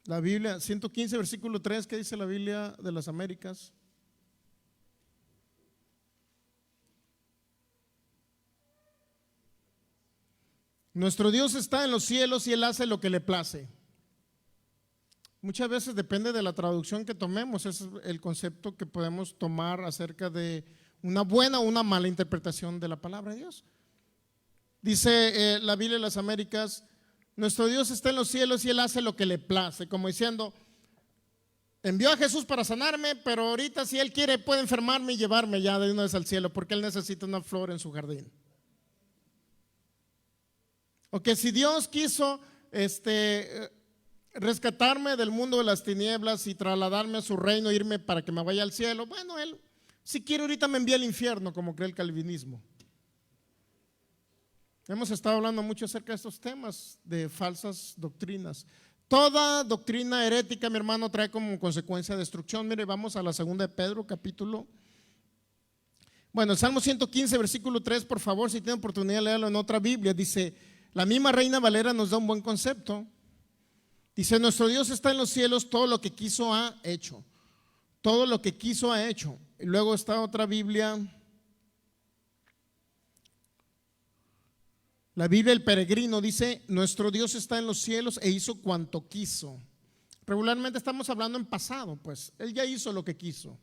la Biblia, 115, versículo 3, ¿qué dice la Biblia de las Américas? Nuestro Dios está en los cielos y Él hace lo que le place. Muchas veces depende de la traducción que tomemos, ese es el concepto que podemos tomar acerca de una buena o una mala interpretación de la palabra de Dios. Dice la Biblia de las Américas, nuestro Dios está en los cielos y Él hace lo que le place, como diciendo, envió a Jesús para sanarme, pero ahorita si Él quiere puede enfermarme y llevarme ya de una vez al cielo, porque Él necesita una flor en su jardín. O que si Dios quiso rescatarme del mundo de las tinieblas y trasladarme a su reino, irme para que me vaya al cielo, bueno, Él si quiere ahorita me envía al infierno, como cree el calvinismo. Hemos estado hablando mucho acerca de estos temas de falsas doctrinas. Toda doctrina herética, mi hermano, trae como consecuencia destrucción. Mire, vamos a la segunda de Pedro, capítulo. Bueno, el Salmo 115, versículo 3, por favor, si tienen oportunidad de leerlo en otra Biblia, dice, la misma Reina Valera nos da un buen concepto. Dice, nuestro Dios está en los cielos, todo lo que quiso ha hecho. Todo lo que quiso ha hecho. Y luego está otra Biblia, la Biblia El Peregrino, dice, nuestro Dios está en los cielos e hizo cuanto quiso. Regularmente estamos hablando en pasado, pues Él ya hizo lo que quiso.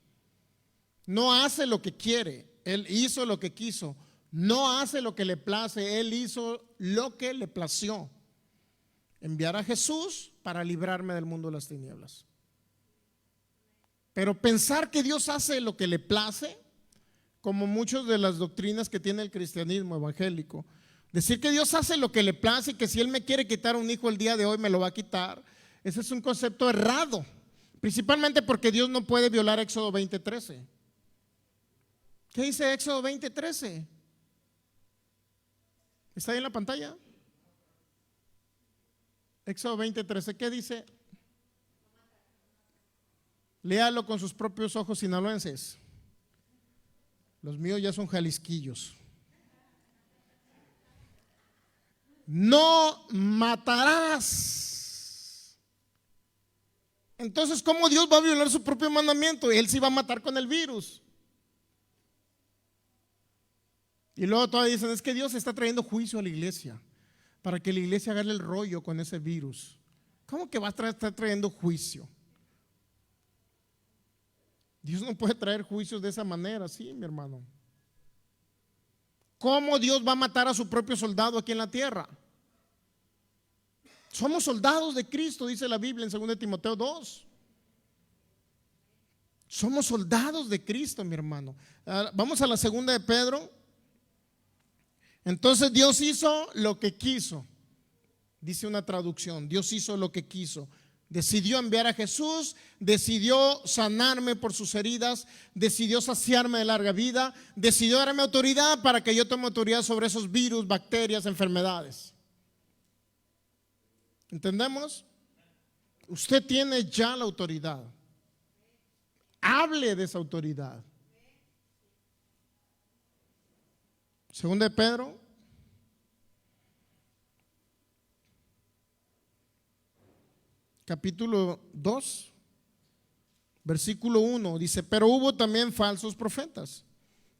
No hace lo que quiere, Él hizo lo que quiso. No hace lo que le place, Él hizo lo que le plació. Enviar a Jesús para librarme del mundo de las tinieblas. Pero pensar que Dios hace lo que le place, como muchas de las doctrinas que tiene el cristianismo evangélico, decir que Dios hace lo que le place y que si Él me quiere quitar un hijo el día de hoy me lo va a quitar, ese es un concepto errado, principalmente porque Dios no puede violar Éxodo 20:13. ¿Qué dice Éxodo 20:13? ¿Está ahí en la pantalla? Éxodo 20:13, ¿qué dice? Léalo con sus propios ojos sinaloenses. Los míos ya son jalisquillos. No matarás. Entonces, ¿cómo Dios va a violar su propio mandamiento? Él sí va a matar con el virus. Y luego todavía dicen, es que Dios está trayendo juicio a la iglesia para que la iglesia agarre el rollo con ese virus. ¿Cómo que va a estar trayendo juicio? Dios no puede traer juicios de esa manera, sí, mi hermano. ¿Cómo Dios va a matar a su propio soldado aquí en la tierra? Somos soldados de Cristo, dice la Biblia en 2 Timoteo 2. Somos soldados de Cristo, mi hermano. Vamos a la segunda de Pedro. Entonces Dios hizo lo que quiso. Dice una traducción, Dios hizo lo que quiso. Decidió enviar a Jesús, decidió sanarme por sus heridas, decidió saciarme de larga vida, decidió darme autoridad para que yo tome autoridad sobre esos virus, bacterias, enfermedades. ¿Entendemos? Usted tiene ya la autoridad. Hable de esa autoridad. Segunda de Pedro, capítulo 2, versículo 1, dice, pero hubo también falsos profetas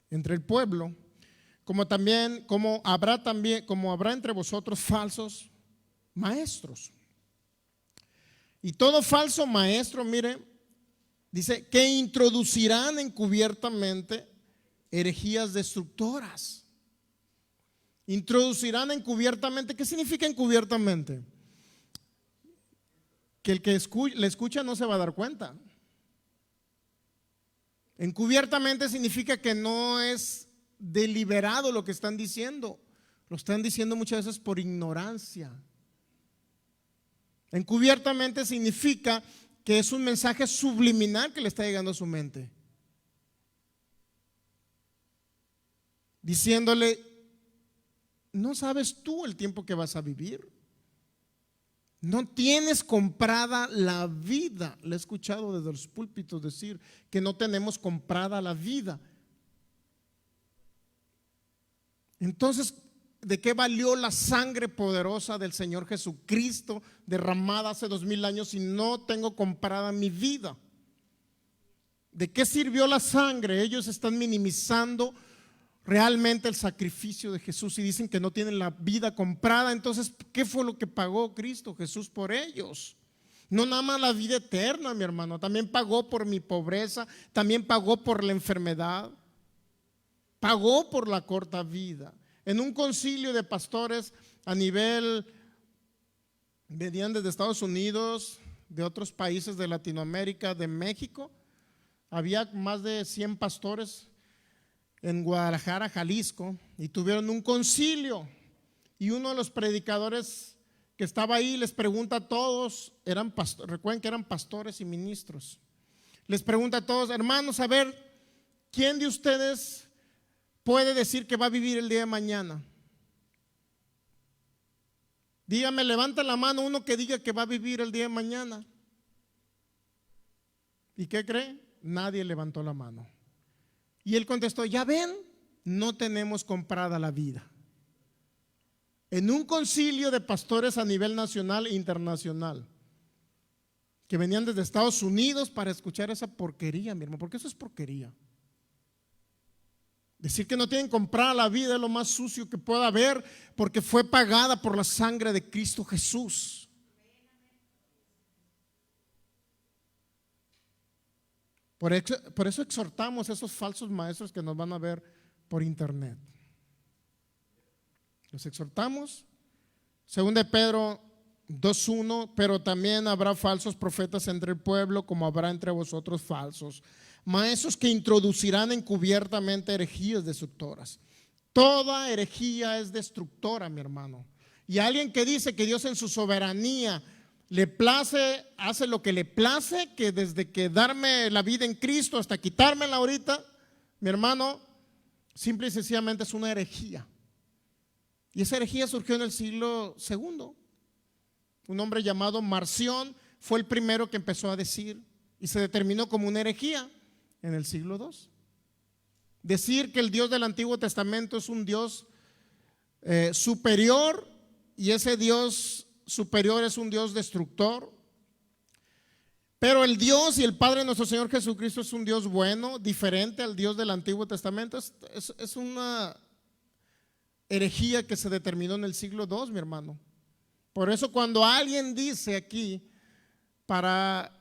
entre el pueblo, como habrá entre vosotros falsos maestros. Y todo falso maestro, mire, dice que introducirán encubiertamente herejías destructoras. Introducirán encubiertamente. ¿Qué significa encubiertamente? Que el que le escucha no se va a dar cuenta. Encubiertamente significa que no es deliberado lo que están diciendo. Lo están diciendo muchas veces por ignorancia. Encubiertamente significa que es un mensaje subliminal que le está llegando a su mente, diciéndole: no sabes tú el tiempo que vas a vivir, no tienes comprada la vida. Le he escuchado desde los púlpitos decir que no tenemos comprada la vida. Entonces, ¿de qué valió la sangre poderosa del Señor Jesucristo derramada hace 2000 años si no tengo comprada mi vida? ¿De qué sirvió la sangre? Ellos están minimizando realmente el sacrificio de Jesús y dicen que no tienen la vida comprada. Entonces, ¿qué fue lo que pagó Cristo Jesús por ellos? No nada más la vida eterna, mi hermano, también pagó por mi pobreza, también pagó por la enfermedad, pagó por la corta vida. En un concilio de pastores a nivel, venían desde Estados Unidos, de otros países de Latinoamérica, de México, había más de 100 pastores en Guadalajara, Jalisco, y tuvieron un concilio. Y uno de los predicadores que estaba ahí les pregunta a todos, recuerden que eran pastores y ministros, les pregunta a todos: hermanos, a ver, ¿quién de ustedes puede decir que va a vivir el día de mañana? Dígame, levanta la mano uno que diga que va a vivir el día de mañana. ¿Y qué cree? Nadie levantó la mano. Y él contestó: ya ven, no tenemos comprada la vida. En un concilio de pastores a nivel nacional e internacional, que venían desde Estados Unidos para escuchar esa porquería, mi hermano, porque eso es porquería. Decir que no tienen comprada la vida es lo más sucio que pueda haber, porque fue pagada por la sangre de Cristo Jesús. Por eso exhortamos a esos falsos maestros que nos van a ver por internet. Los exhortamos. 2 de Pedro 2:1: pero también habrá falsos profetas entre el pueblo, como habrá entre vosotros falsos maestros que introducirán encubiertamente herejías destructoras. Toda herejía es destructora, mi hermano. Y alguien que dice que Dios en su soberanía le place, hace lo que le place, que desde que darme la vida en Cristo hasta quitármela ahorita, mi hermano, simple y sencillamente es una herejía. Y esa herejía surgió en el siglo II. Un hombre llamado Marción fue el primero que empezó a decir, y se determinó como una herejía en el siglo II. Decir que el Dios del Antiguo Testamento es un Dios superior, y ese Dios superior es un Dios destructor. Pero el Dios y el Padre de nuestro Señor Jesucristo es un Dios bueno, diferente al Dios del Antiguo Testamento. Es una herejía que se determinó en el siglo II, mi hermano. Por eso cuando alguien dice aquí, para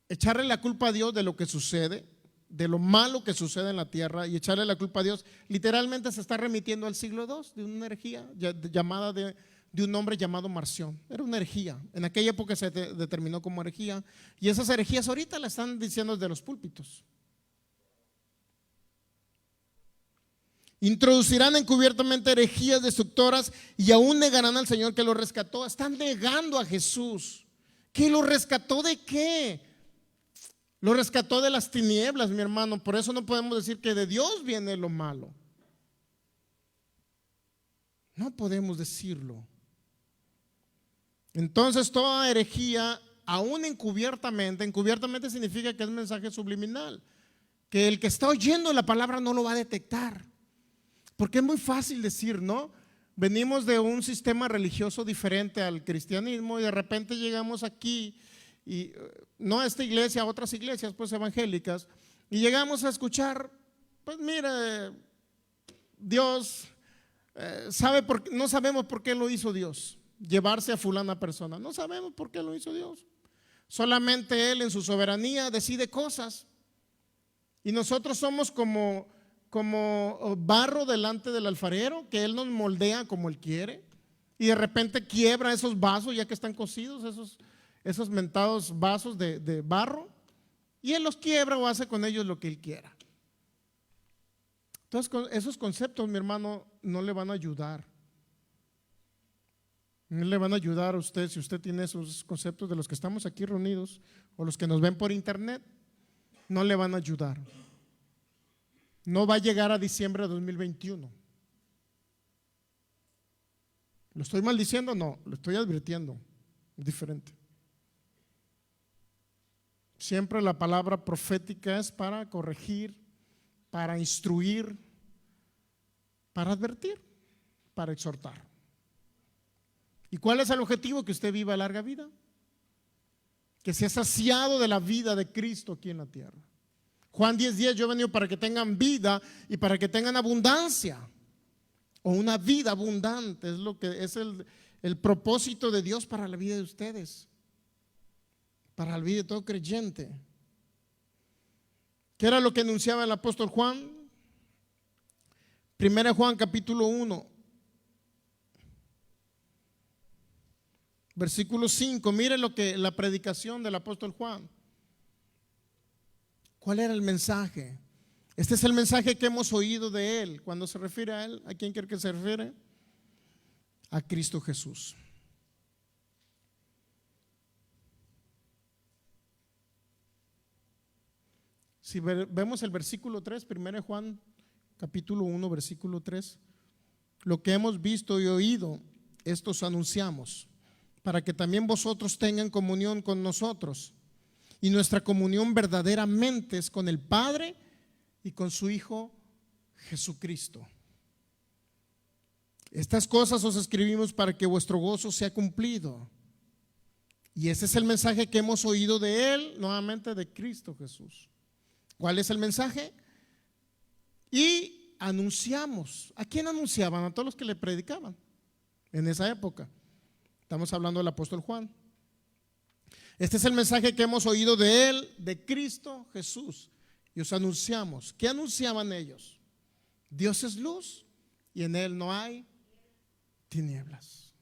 echarle la culpa a Dios de lo que sucede, de lo malo que sucede en la tierra, y echarle la culpa a Dios, literalmente se está remitiendo al siglo II, de una herejía llamada de un hombre llamado Marción. Era una herejía, en aquella época se determinó como herejía, y esas herejías ahorita la están diciendo desde los púlpitos. Introducirán encubiertamente herejías destructoras y aún negarán al Señor que lo rescató. Están negando a Jesús. ¿Que lo rescató de qué? Lo rescató de las tinieblas, mi hermano. Por eso no podemos decir que de Dios viene lo malo. No podemos decirlo. Entonces toda herejía, aún encubiertamente significa que es mensaje subliminal, que el que está oyendo la palabra no lo va a detectar. Porque es muy fácil decir, ¿no? Venimos de un sistema religioso diferente al cristianismo y de repente llegamos aquí, y no a esta iglesia, a otras iglesias pues evangélicas, y llegamos a escuchar, pues mire, Dios no sabemos por qué lo hizo Dios, llevarse a fulana persona. No sabemos por qué lo hizo Dios. Solamente Él en su soberanía decide cosas. Y nosotros somos como barro delante del alfarero, que Él nos moldea como Él quiere. Y de repente quiebra esos vasos ya que están cocidos, esos mentados vasos de barro. Y Él los quiebra o hace con ellos lo que Él quiera. Entonces esos conceptos, mi hermano, no le van a ayudar. No le van a ayudar a usted si usted tiene esos conceptos de los que estamos aquí reunidos o los que nos ven por internet. No le van a ayudar. No va a llegar a diciembre de 2021. ¿Lo estoy maldiciendo? No, lo estoy advirtiendo. Es diferente. Siempre la palabra profética es para corregir, para instruir, para advertir, para exhortar. ¿Y cuál es el objetivo? Que usted viva larga vida, que sea saciado de la vida de Cristo aquí en la tierra. Juan 10:10, yo he venido para que tengan vida y para que tengan abundancia, o una vida abundante. Es lo que es el propósito de Dios para la vida de ustedes, para la vida de todo creyente. ¿Qué era lo que anunciaba el apóstol Juan? 1 Juan capítulo 1, versículo 5. Mire lo que la predicación del apóstol Juan. ¿Cuál era el mensaje? Este es el mensaje que hemos oído de él. Cuando se refiere a él, ¿a quién cree que se refiere? A Cristo Jesús. Si vemos el versículo 3, 1 Juan capítulo 1, versículo 3, lo que hemos visto y oído, estos anunciamos, para que también vosotros tengan comunión con nosotros. Y nuestra comunión verdaderamente es con el Padre y con su Hijo Jesucristo. Estas cosas os escribimos para que vuestro gozo sea cumplido. Y ese es el mensaje que hemos oído de Él, nuevamente de Cristo Jesús. ¿Cuál es el mensaje? Y anunciamos. ¿A quién anunciaban? A todos los que le predicaban en esa época. Estamos hablando del apóstol Juan. Este es el mensaje que hemos oído de él, de Cristo Jesús. Y os anunciamos. ¿Qué anunciaban ellos? Dios es luz y en él no hay tinieblas.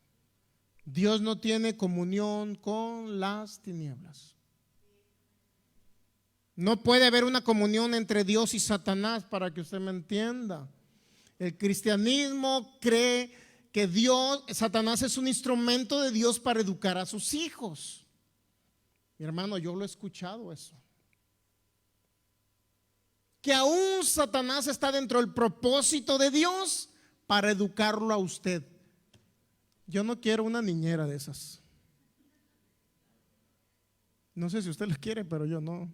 Dios no tiene comunión con las tinieblas. No puede haber una comunión entre Dios y Satanás, para que usted me entienda. El cristianismo cree que Satanás es un instrumento de Dios para educar a sus hijos. Mi hermano, yo lo he escuchado eso. Que aún Satanás está dentro del propósito de Dios para educarlo a usted. Yo no quiero una niñera de esas. No sé si usted lo quiere, pero yo no.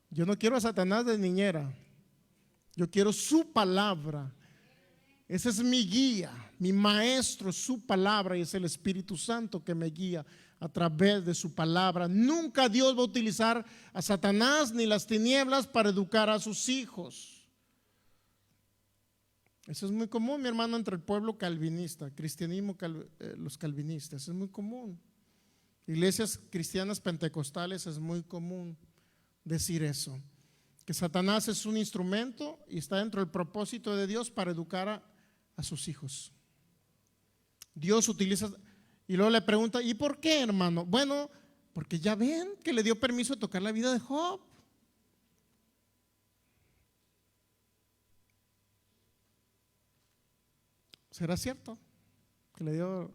Yo no quiero a Satanás de niñera. Yo quiero su palabra. Ese es mi guía, mi maestro, su palabra, y es el Espíritu Santo que me guía a través de su palabra. Nunca Dios va a utilizar a Satanás ni las tinieblas para educar a sus hijos. Eso es muy común, mi hermano, entre el pueblo calvinista, cristianismo, los calvinistas, es muy común. Iglesias cristianas pentecostales es muy común decir eso, que Satanás es un instrumento y está dentro del propósito de Dios para educar a sus hijos. Dios utiliza, y luego le pregunta, ¿y por qué, hermano? Bueno, porque ya ven que le dio permiso de tocar la vida de Job. ¿Será cierto que le dio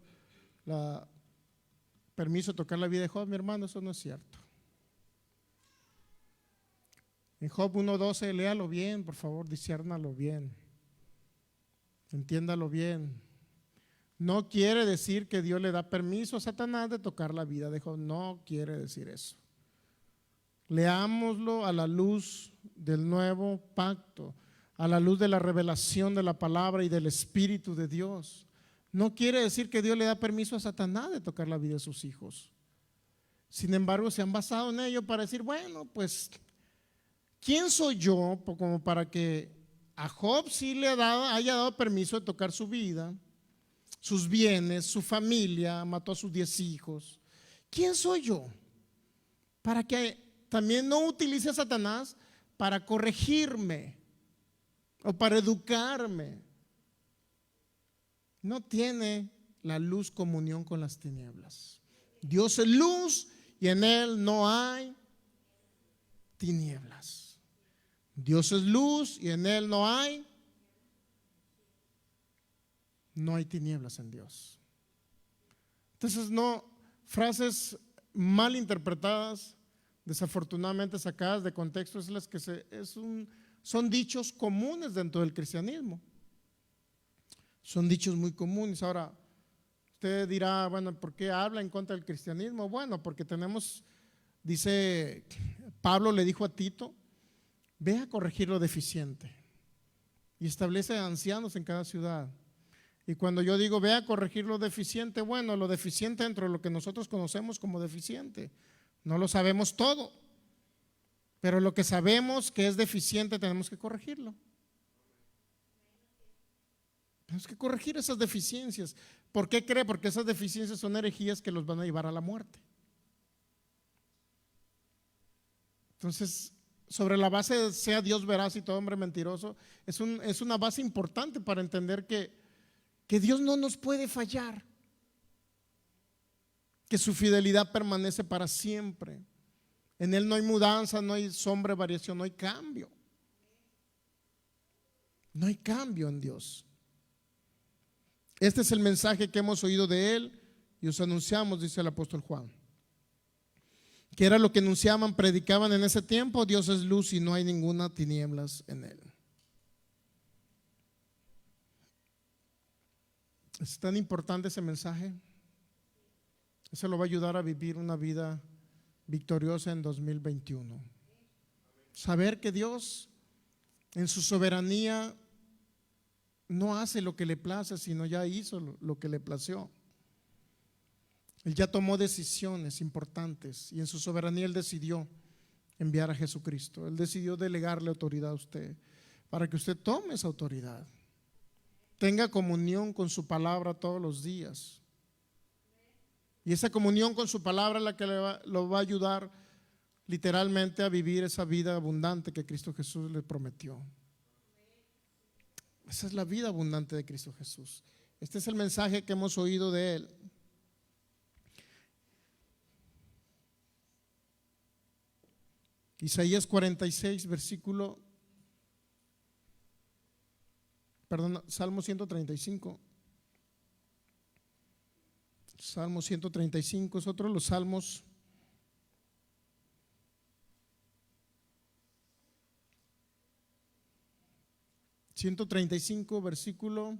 permiso de tocar la vida de Job, mi hermano? Eso no es cierto. En Job 1:12, léalo bien, por favor, disciérnalo bien, entiéndalo bien. No quiere decir que Dios le da permiso a Satanás de tocar la vida de Job, no quiere decir eso. Leámoslo a la luz del nuevo pacto, a la luz de la revelación de la palabra y del Espíritu de Dios. No quiere decir que Dios le da permiso a Satanás de tocar la vida de sus hijos. Sin embargo, se han basado en ello para decir, bueno, pues, ¿quién soy yo como para que a Job sí le haya dado permiso de tocar su vida, sus bienes, su familia, mató a sus 10 hijos. ¿Quién soy yo para que también no utilice a Satanás para corregirme o para educarme? No tiene la luz comunión con las tinieblas. Dios es luz y en Él no hay tinieblas. Dios es luz y en Él no hay tinieblas en Dios. Entonces no, frases mal interpretadas, desafortunadamente sacadas de contexto, es las que son dichos comunes dentro del cristianismo. Son dichos muy comunes. Ahora, usted dirá, bueno, ¿por qué habla en contra del cristianismo? Bueno, porque dice, Pablo le dijo a Tito, ve a corregir lo deficiente y establece ancianos en cada ciudad. Y cuando yo digo, ve a corregir lo deficiente, bueno, lo deficiente dentro de lo que nosotros conocemos como deficiente, no lo sabemos todo, pero lo que sabemos que es deficiente tenemos que corregirlo. Tenemos que corregir esas deficiencias. ¿Por qué cree? Porque esas deficiencias son herejías que los van a llevar a la muerte. Entonces, sobre la base de sea Dios veraz y todo hombre mentiroso, es una base importante para entender que Dios no nos puede fallar, que su fidelidad permanece para siempre. En Él no hay mudanza, no hay sombra de variación, no hay cambio. No hay cambio en Dios. Este es el mensaje que hemos oído de Él y os anunciamos, dice el apóstol Juan. Que era lo que anunciaban, predicaban en ese tiempo: Dios es luz y no hay ninguna tinieblas en Él. Es tan importante ese mensaje. Eso lo va a ayudar a vivir una vida victoriosa en 2021. Saber que Dios en su soberanía no hace lo que le place, sino ya hizo lo que le plació. Él ya tomó decisiones importantes y en su soberanía Él decidió enviar a Jesucristo. Él decidió delegarle autoridad a usted para que usted tome esa autoridad. Tenga comunión con su palabra todos los días. Y esa comunión con su palabra es la que lo va a ayudar literalmente a vivir esa vida abundante que Cristo Jesús le prometió. Esa es la vida abundante de Cristo Jesús. Este es el mensaje que hemos oído de Él. Isaías 46, Salmo 135. Salmo 135 es otro de los salmos (135) versículo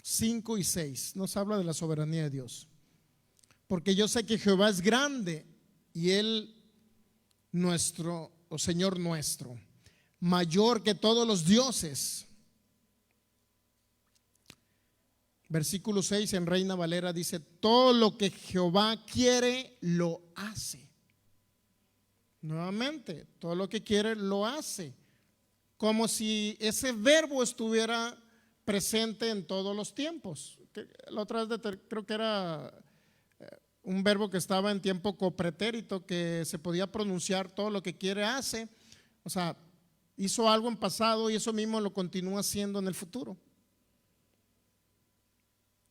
5 y 6 nos habla de la soberanía de Dios. Porque yo sé que Jehová es grande y Él nuestro, o Señor nuestro, mayor que todos los dioses. Versículo 6 en Reina Valera dice: todo lo que Jehová quiere lo hace. Nuevamente, todo lo que quiere lo hace, como si ese verbo estuviera presente en todos los tiempos. La otra vez creo que era un verbo que estaba en tiempo copretérito, que se podía pronunciar todo lo que quiere hace. O sea, hizo algo en pasado y eso mismo lo continúa haciendo en el futuro.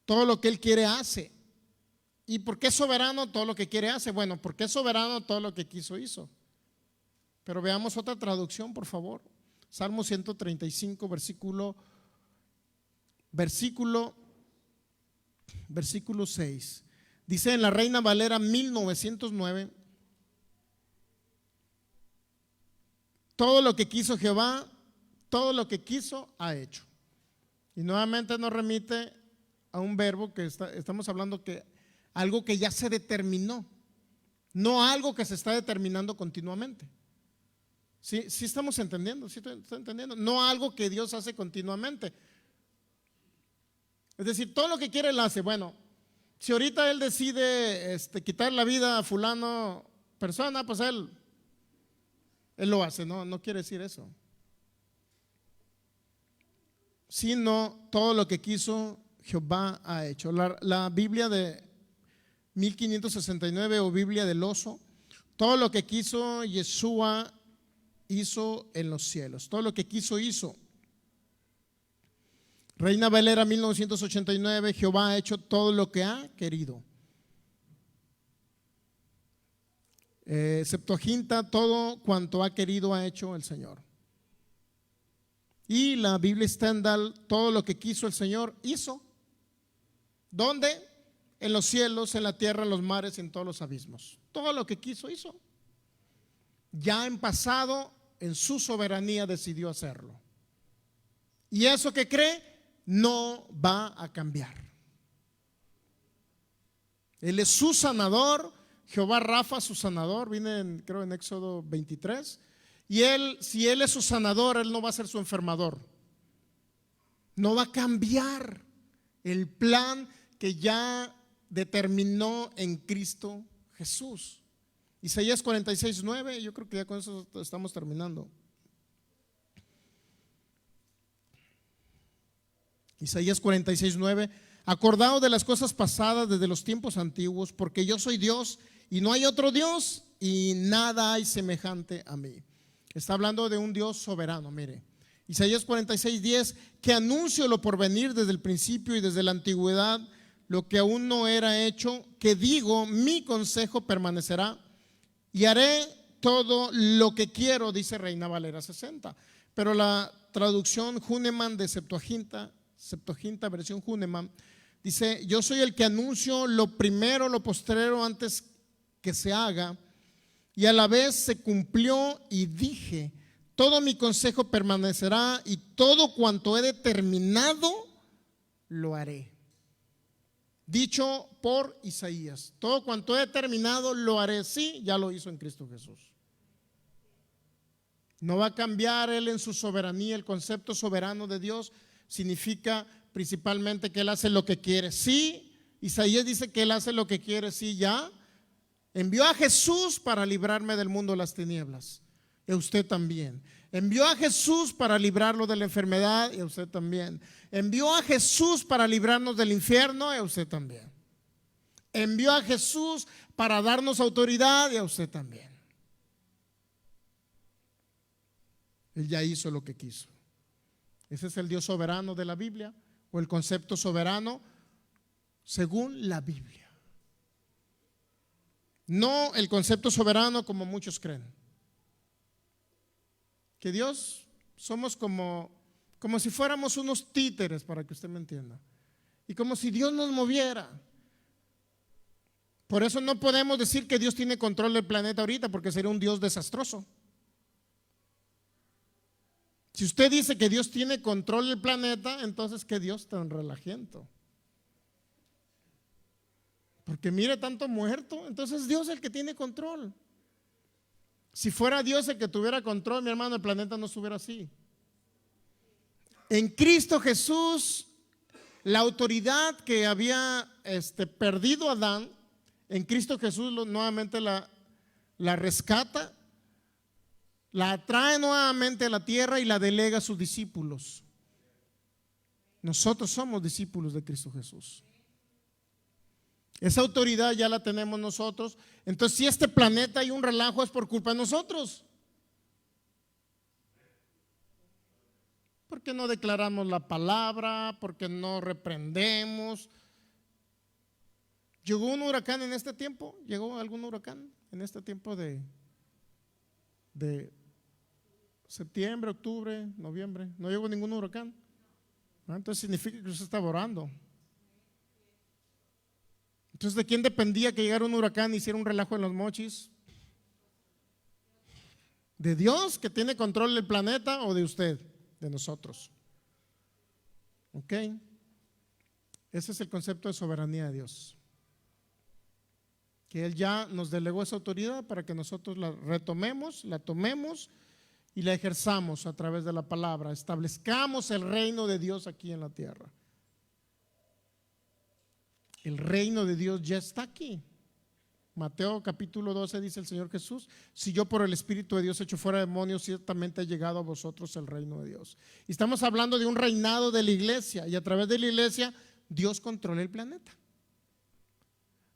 Todo lo que Él quiere hace. ¿Y por qué es soberano? Todo lo que quiere hace. Bueno, porque es soberano, todo lo que quiso hizo. Pero veamos otra traducción, por favor. Salmo 135, versículo 6. Dice en la Reina Valera 1909: todo lo que quiso Jehová, todo lo que quiso ha hecho. Y nuevamente nos remite a un verbo que estamos hablando, que algo que ya se determinó, no algo que se está determinando continuamente. ¿Sí estamos entendiendo? ¿Sí está entendiendo? No algo que Dios hace continuamente. Es decir, todo lo que quiere Él hace. Bueno, si ahorita Él decide quitar la vida a fulano persona, pues Él lo hace. No quiere decir eso. sino todo lo que quiso Jehová ha hecho. La Biblia de 1569 o Biblia del oso, todo lo que quiso Yeshua hizo en los cielos, todo lo que quiso hizo. Reina Valera 1989, Jehová ha hecho todo lo que ha querido. Septuaginta, todo cuanto ha querido ha hecho el Señor. Y la Biblia Stendhal, todo lo que quiso el Señor hizo. ¿Dónde? En los cielos, en la tierra, en los mares y en todos los abismos. Todo lo que quiso hizo. Ya en pasado, en su soberanía decidió hacerlo. Y eso que cree no va a cambiar. Él es su sanador. Jehová Rafa, su sanador, viene creo en Éxodo 23. Y él, si él es su sanador, él no va a ser su enfermador. No va a cambiar el plan que ya determinó en Cristo Jesús. Isaías 46:9, yo creo que ya con eso estamos terminando. Isaías 46:9, acordaos de las cosas pasadas desde los tiempos antiguos, porque yo soy Dios y no hay otro Dios y nada hay semejante a mí. Está hablando de un Dios soberano, mire. Isaías 46:10, que anuncio lo por venir desde el principio y desde la antigüedad, lo que aún no era hecho, que digo, mi consejo permanecerá y haré todo lo que quiero, dice Reina Valera 60. Pero la traducción Hahnemann de Septuaginta versión Hahnemann, dice, yo soy el que anuncio lo primero, lo postrero antes que se haga, y a la vez se cumplió y dije, todo mi consejo permanecerá y todo cuanto he determinado lo haré. Dicho por Isaías, todo cuanto he determinado lo haré. Sí, ya lo hizo en Cristo Jesús. No va a cambiar él en su soberanía. El concepto soberano de Dios significa principalmente que él hace lo que quiere. Sí, Isaías dice que él hace lo que quiere. Sí, ya envió a Jesús para librarme del mundo de las tinieblas. Y usted también. Envió a Jesús para librarlo de la enfermedad, y a usted también. Envió a Jesús para librarnos del infierno, y a usted también. Envió a Jesús para darnos autoridad, y a usted también. Él ya hizo lo que quiso. Ese es el Dios soberano de la Biblia, o el concepto soberano según la Biblia. No el concepto soberano como muchos creen. Que Dios somos como si fuéramos unos títeres, para que usted me entienda, y como si Dios nos moviera. Por eso no podemos decir que Dios tiene control del planeta ahorita, porque sería un Dios desastroso. Si usted dice que Dios tiene control del planeta, entonces qué Dios tan relajento. Porque mire tanto muerto, entonces Dios es el que tiene control. Si fuera Dios el que tuviera control, mi hermano, el planeta no estuviera así. En Cristo Jesús, la autoridad que había perdido Adán, en Cristo Jesús nuevamente la rescata, la atrae nuevamente a la tierra y la delega a sus discípulos. Nosotros somos discípulos de Cristo Jesús. Esa autoridad ya la tenemos nosotros. Entonces, si este planeta hay un relajo, es por culpa de nosotros. Porque no declaramos la palabra, porque no reprendemos. ¿Llegó un huracán en este tiempo? ¿Llegó algún huracán en este tiempo de septiembre, octubre, noviembre? ¿No llegó ningún huracán? Entonces significa que usted está orando. Entonces, ¿de quién dependía que llegara un huracán y hiciera un relajo en Los Mochis? ¿De Dios, que tiene control del planeta, o de usted, de nosotros? ¿Ok? Ese es el concepto de soberanía de Dios. Que Él ya nos delegó esa autoridad para que nosotros la retomemos, la tomemos y la ejerzamos a través de la palabra. Establezcamos el reino de Dios aquí en la tierra. El reino de Dios ya está aquí. Mateo capítulo 12 dice el Señor Jesús: si yo por el Espíritu de Dios echo fuera demonios, ciertamente ha llegado a vosotros el reino de Dios. Y estamos hablando de un reinado de la iglesia, y a través de la iglesia Dios controla el planeta.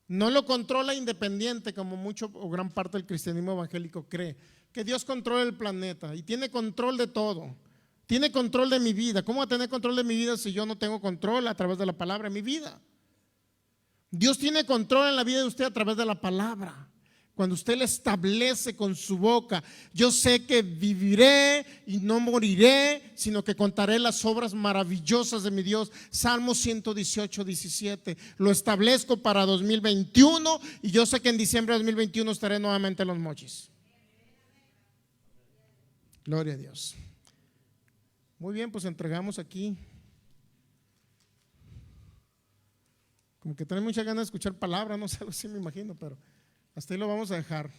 No lo controla independiente, como mucho o gran parte del cristianismo evangélico cree, que Dios controla el planeta y tiene control de todo. Tiene control de mi vida. ¿Cómo va a tener control de mi vida si yo no tengo control a través de la palabra en mi vida? Dios tiene control en la vida de usted a través de la palabra. Cuando usted le establece con su boca: yo sé que viviré y no moriré, sino que contaré las obras maravillosas de mi Dios. Salmo 118, 17. Lo establezco para 2021 y yo sé que en diciembre de 2021 estaré nuevamente en Los Mochis. Gloria a Dios. Muy bien, pues entregamos aquí. Como que tienen mucha ganas de escuchar palabras, no sé, algo así me imagino, pero hasta ahí lo vamos a dejar.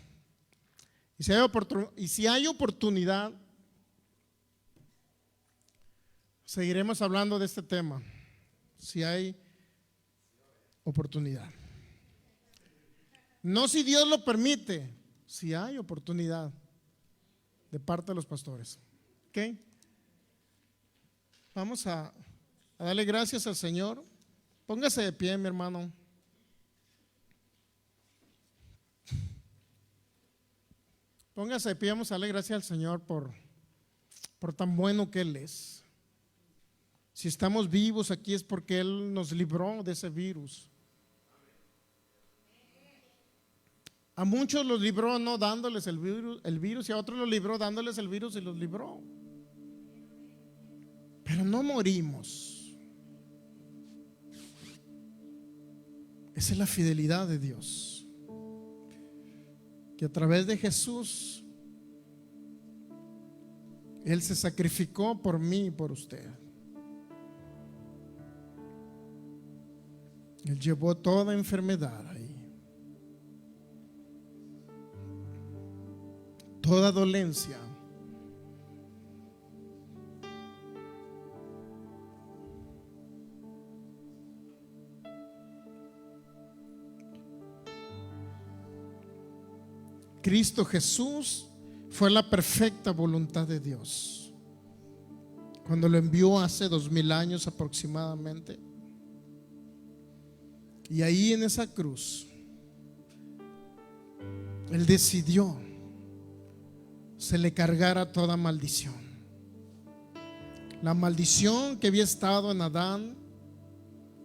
Y si hay oportunidad, seguiremos hablando de este tema. Si hay oportunidad. No si Dios lo permite, si hay oportunidad de parte de los pastores. ¿Ok? Vamos a darle gracias al Señor. Póngase de pie, mi hermano. Póngase de pie, vamos a darle gracias al Señor por tan bueno que Él es. Si estamos vivos aquí es porque Él nos libró de ese virus. A muchos los libró no dándoles el virus, y a otros los libró dándoles el virus y los libró. Pero no morimos. Esa es la fidelidad de Dios, que a través de Jesús Él se sacrificó por mí y por usted. Él llevó toda enfermedad ahí, toda dolencia. Cristo Jesús fue la perfecta voluntad de Dios cuando lo envió hace 2000 años aproximadamente. Y ahí en esa cruz Él decidió se le cargara toda maldición. La maldición que había estado en Adán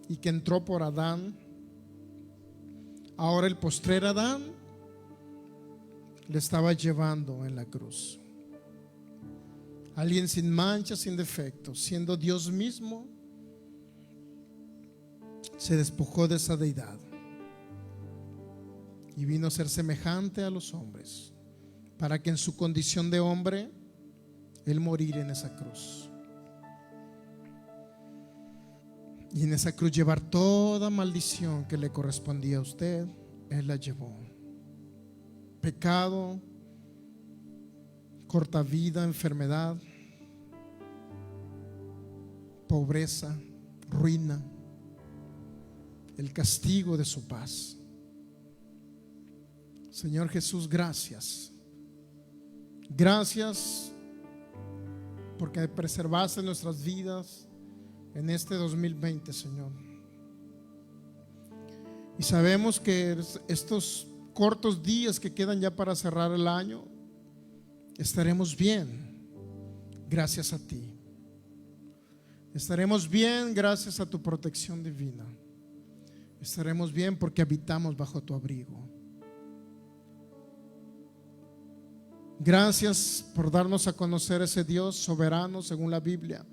y que entró por Adán, ahora el postrer Adán le estaba llevando en la cruz. Alguien sin mancha, sin defecto, siendo Dios mismo, se despojó de esa deidad y vino a ser semejante a los hombres, para que en su condición de hombre Él moriera en esa cruz, y en esa cruz llevar toda maldición que le correspondía a usted. Él la llevó. Pecado, corta vida, enfermedad, pobreza, ruina, el castigo de su paz. Señor Jesús, gracias. Gracias porque preservaste nuestras vidas en este 2020, Señor. Y sabemos que estos cortos días que quedan ya para cerrar el año, estaremos bien gracias a ti. Estaremos bien gracias a tu protección divina. Estaremos bien porque habitamos bajo tu abrigo. Gracias por darnos a conocer ese Dios soberano según la Biblia.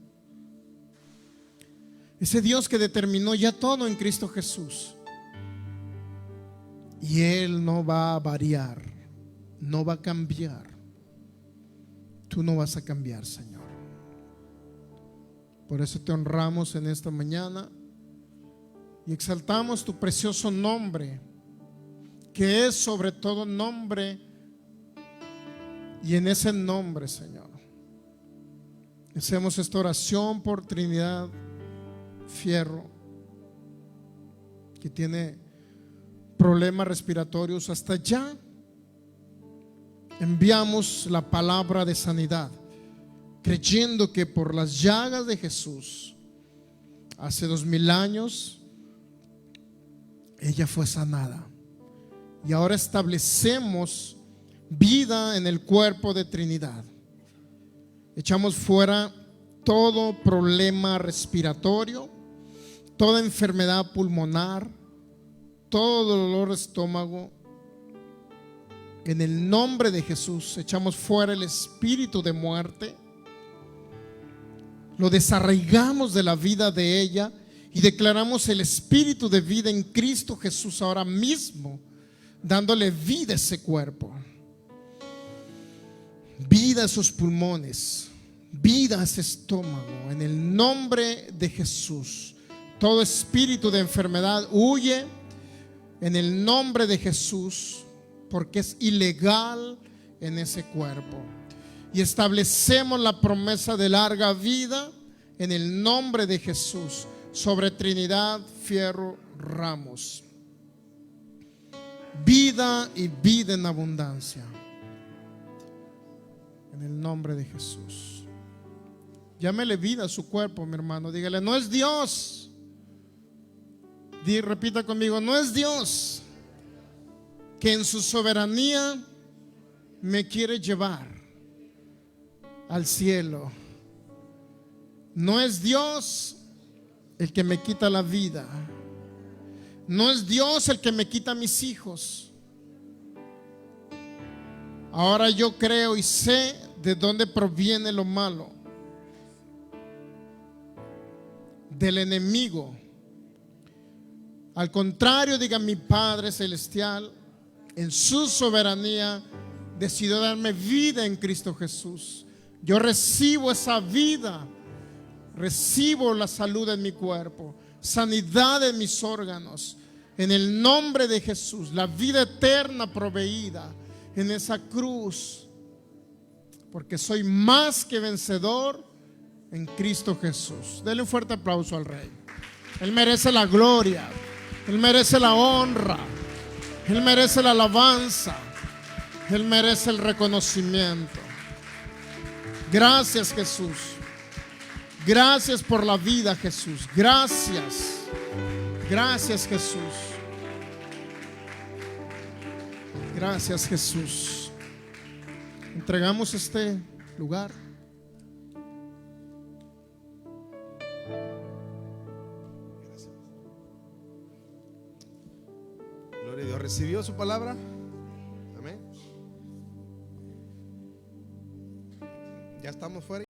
Ese Dios que determinó ya todo en Cristo Jesús. Y Él no va a variar, no va a cambiar. Tú no vas a cambiar, Señor. Por eso te honramos en esta mañana y exaltamos tu precioso nombre, que es sobre todo nombre. Y en ese nombre, Señor, hacemos esta oración por Trinidad Fierro, que tiene problemas respiratorios, hasta allá enviamos la palabra de sanidad, creyendo que por las llagas de Jesús hace 2000 años ella fue sanada. Y ahora establecemos vida en el cuerpo de Trinidad. Echamos fuera todo problema respiratorio, toda enfermedad pulmonar, todo dolor de estómago. En el nombre de Jesús echamos fuera el espíritu de muerte, lo desarraigamos de la vida de ella y declaramos el espíritu de vida en Cristo Jesús ahora mismo, dándole vida a ese cuerpo, vida a esos pulmones, vida a ese estómago. En el nombre de Jesús, todo espíritu de enfermedad huye en el nombre de Jesús, porque es ilegal en ese cuerpo. Y establecemos la promesa de larga vida en el nombre de Jesús sobre Trinidad Fierro Ramos. Vida y vida en abundancia en el nombre de Jesús. Llámele vida a su cuerpo, mi hermano. Dígale: no es Dios. Repita conmigo: no es Dios que en su soberanía me quiere llevar al cielo. No es Dios el que me quita la vida. No es Dios el que me quita a mis hijos. Ahora yo creo y sé de dónde proviene lo malo, del enemigo. Al contrario, diga: mi Padre Celestial en su soberanía decidió darme vida en Cristo Jesús. Yo recibo esa vida, recibo la salud en mi cuerpo, sanidad en mis órganos, en el nombre de Jesús, la vida eterna proveída en esa cruz, porque soy más que vencedor en Cristo Jesús. Denle un fuerte aplauso al Rey. Él merece la gloria, Él merece la honra, Él merece la alabanza, Él merece el reconocimiento. Gracias, Jesús. Gracias por la vida, Jesús. Gracias. Gracias, Jesús. Gracias, Jesús. Entregamos este lugar. Gloria a Dios. ¿Recibió su palabra? Amén. Ya estamos fuera.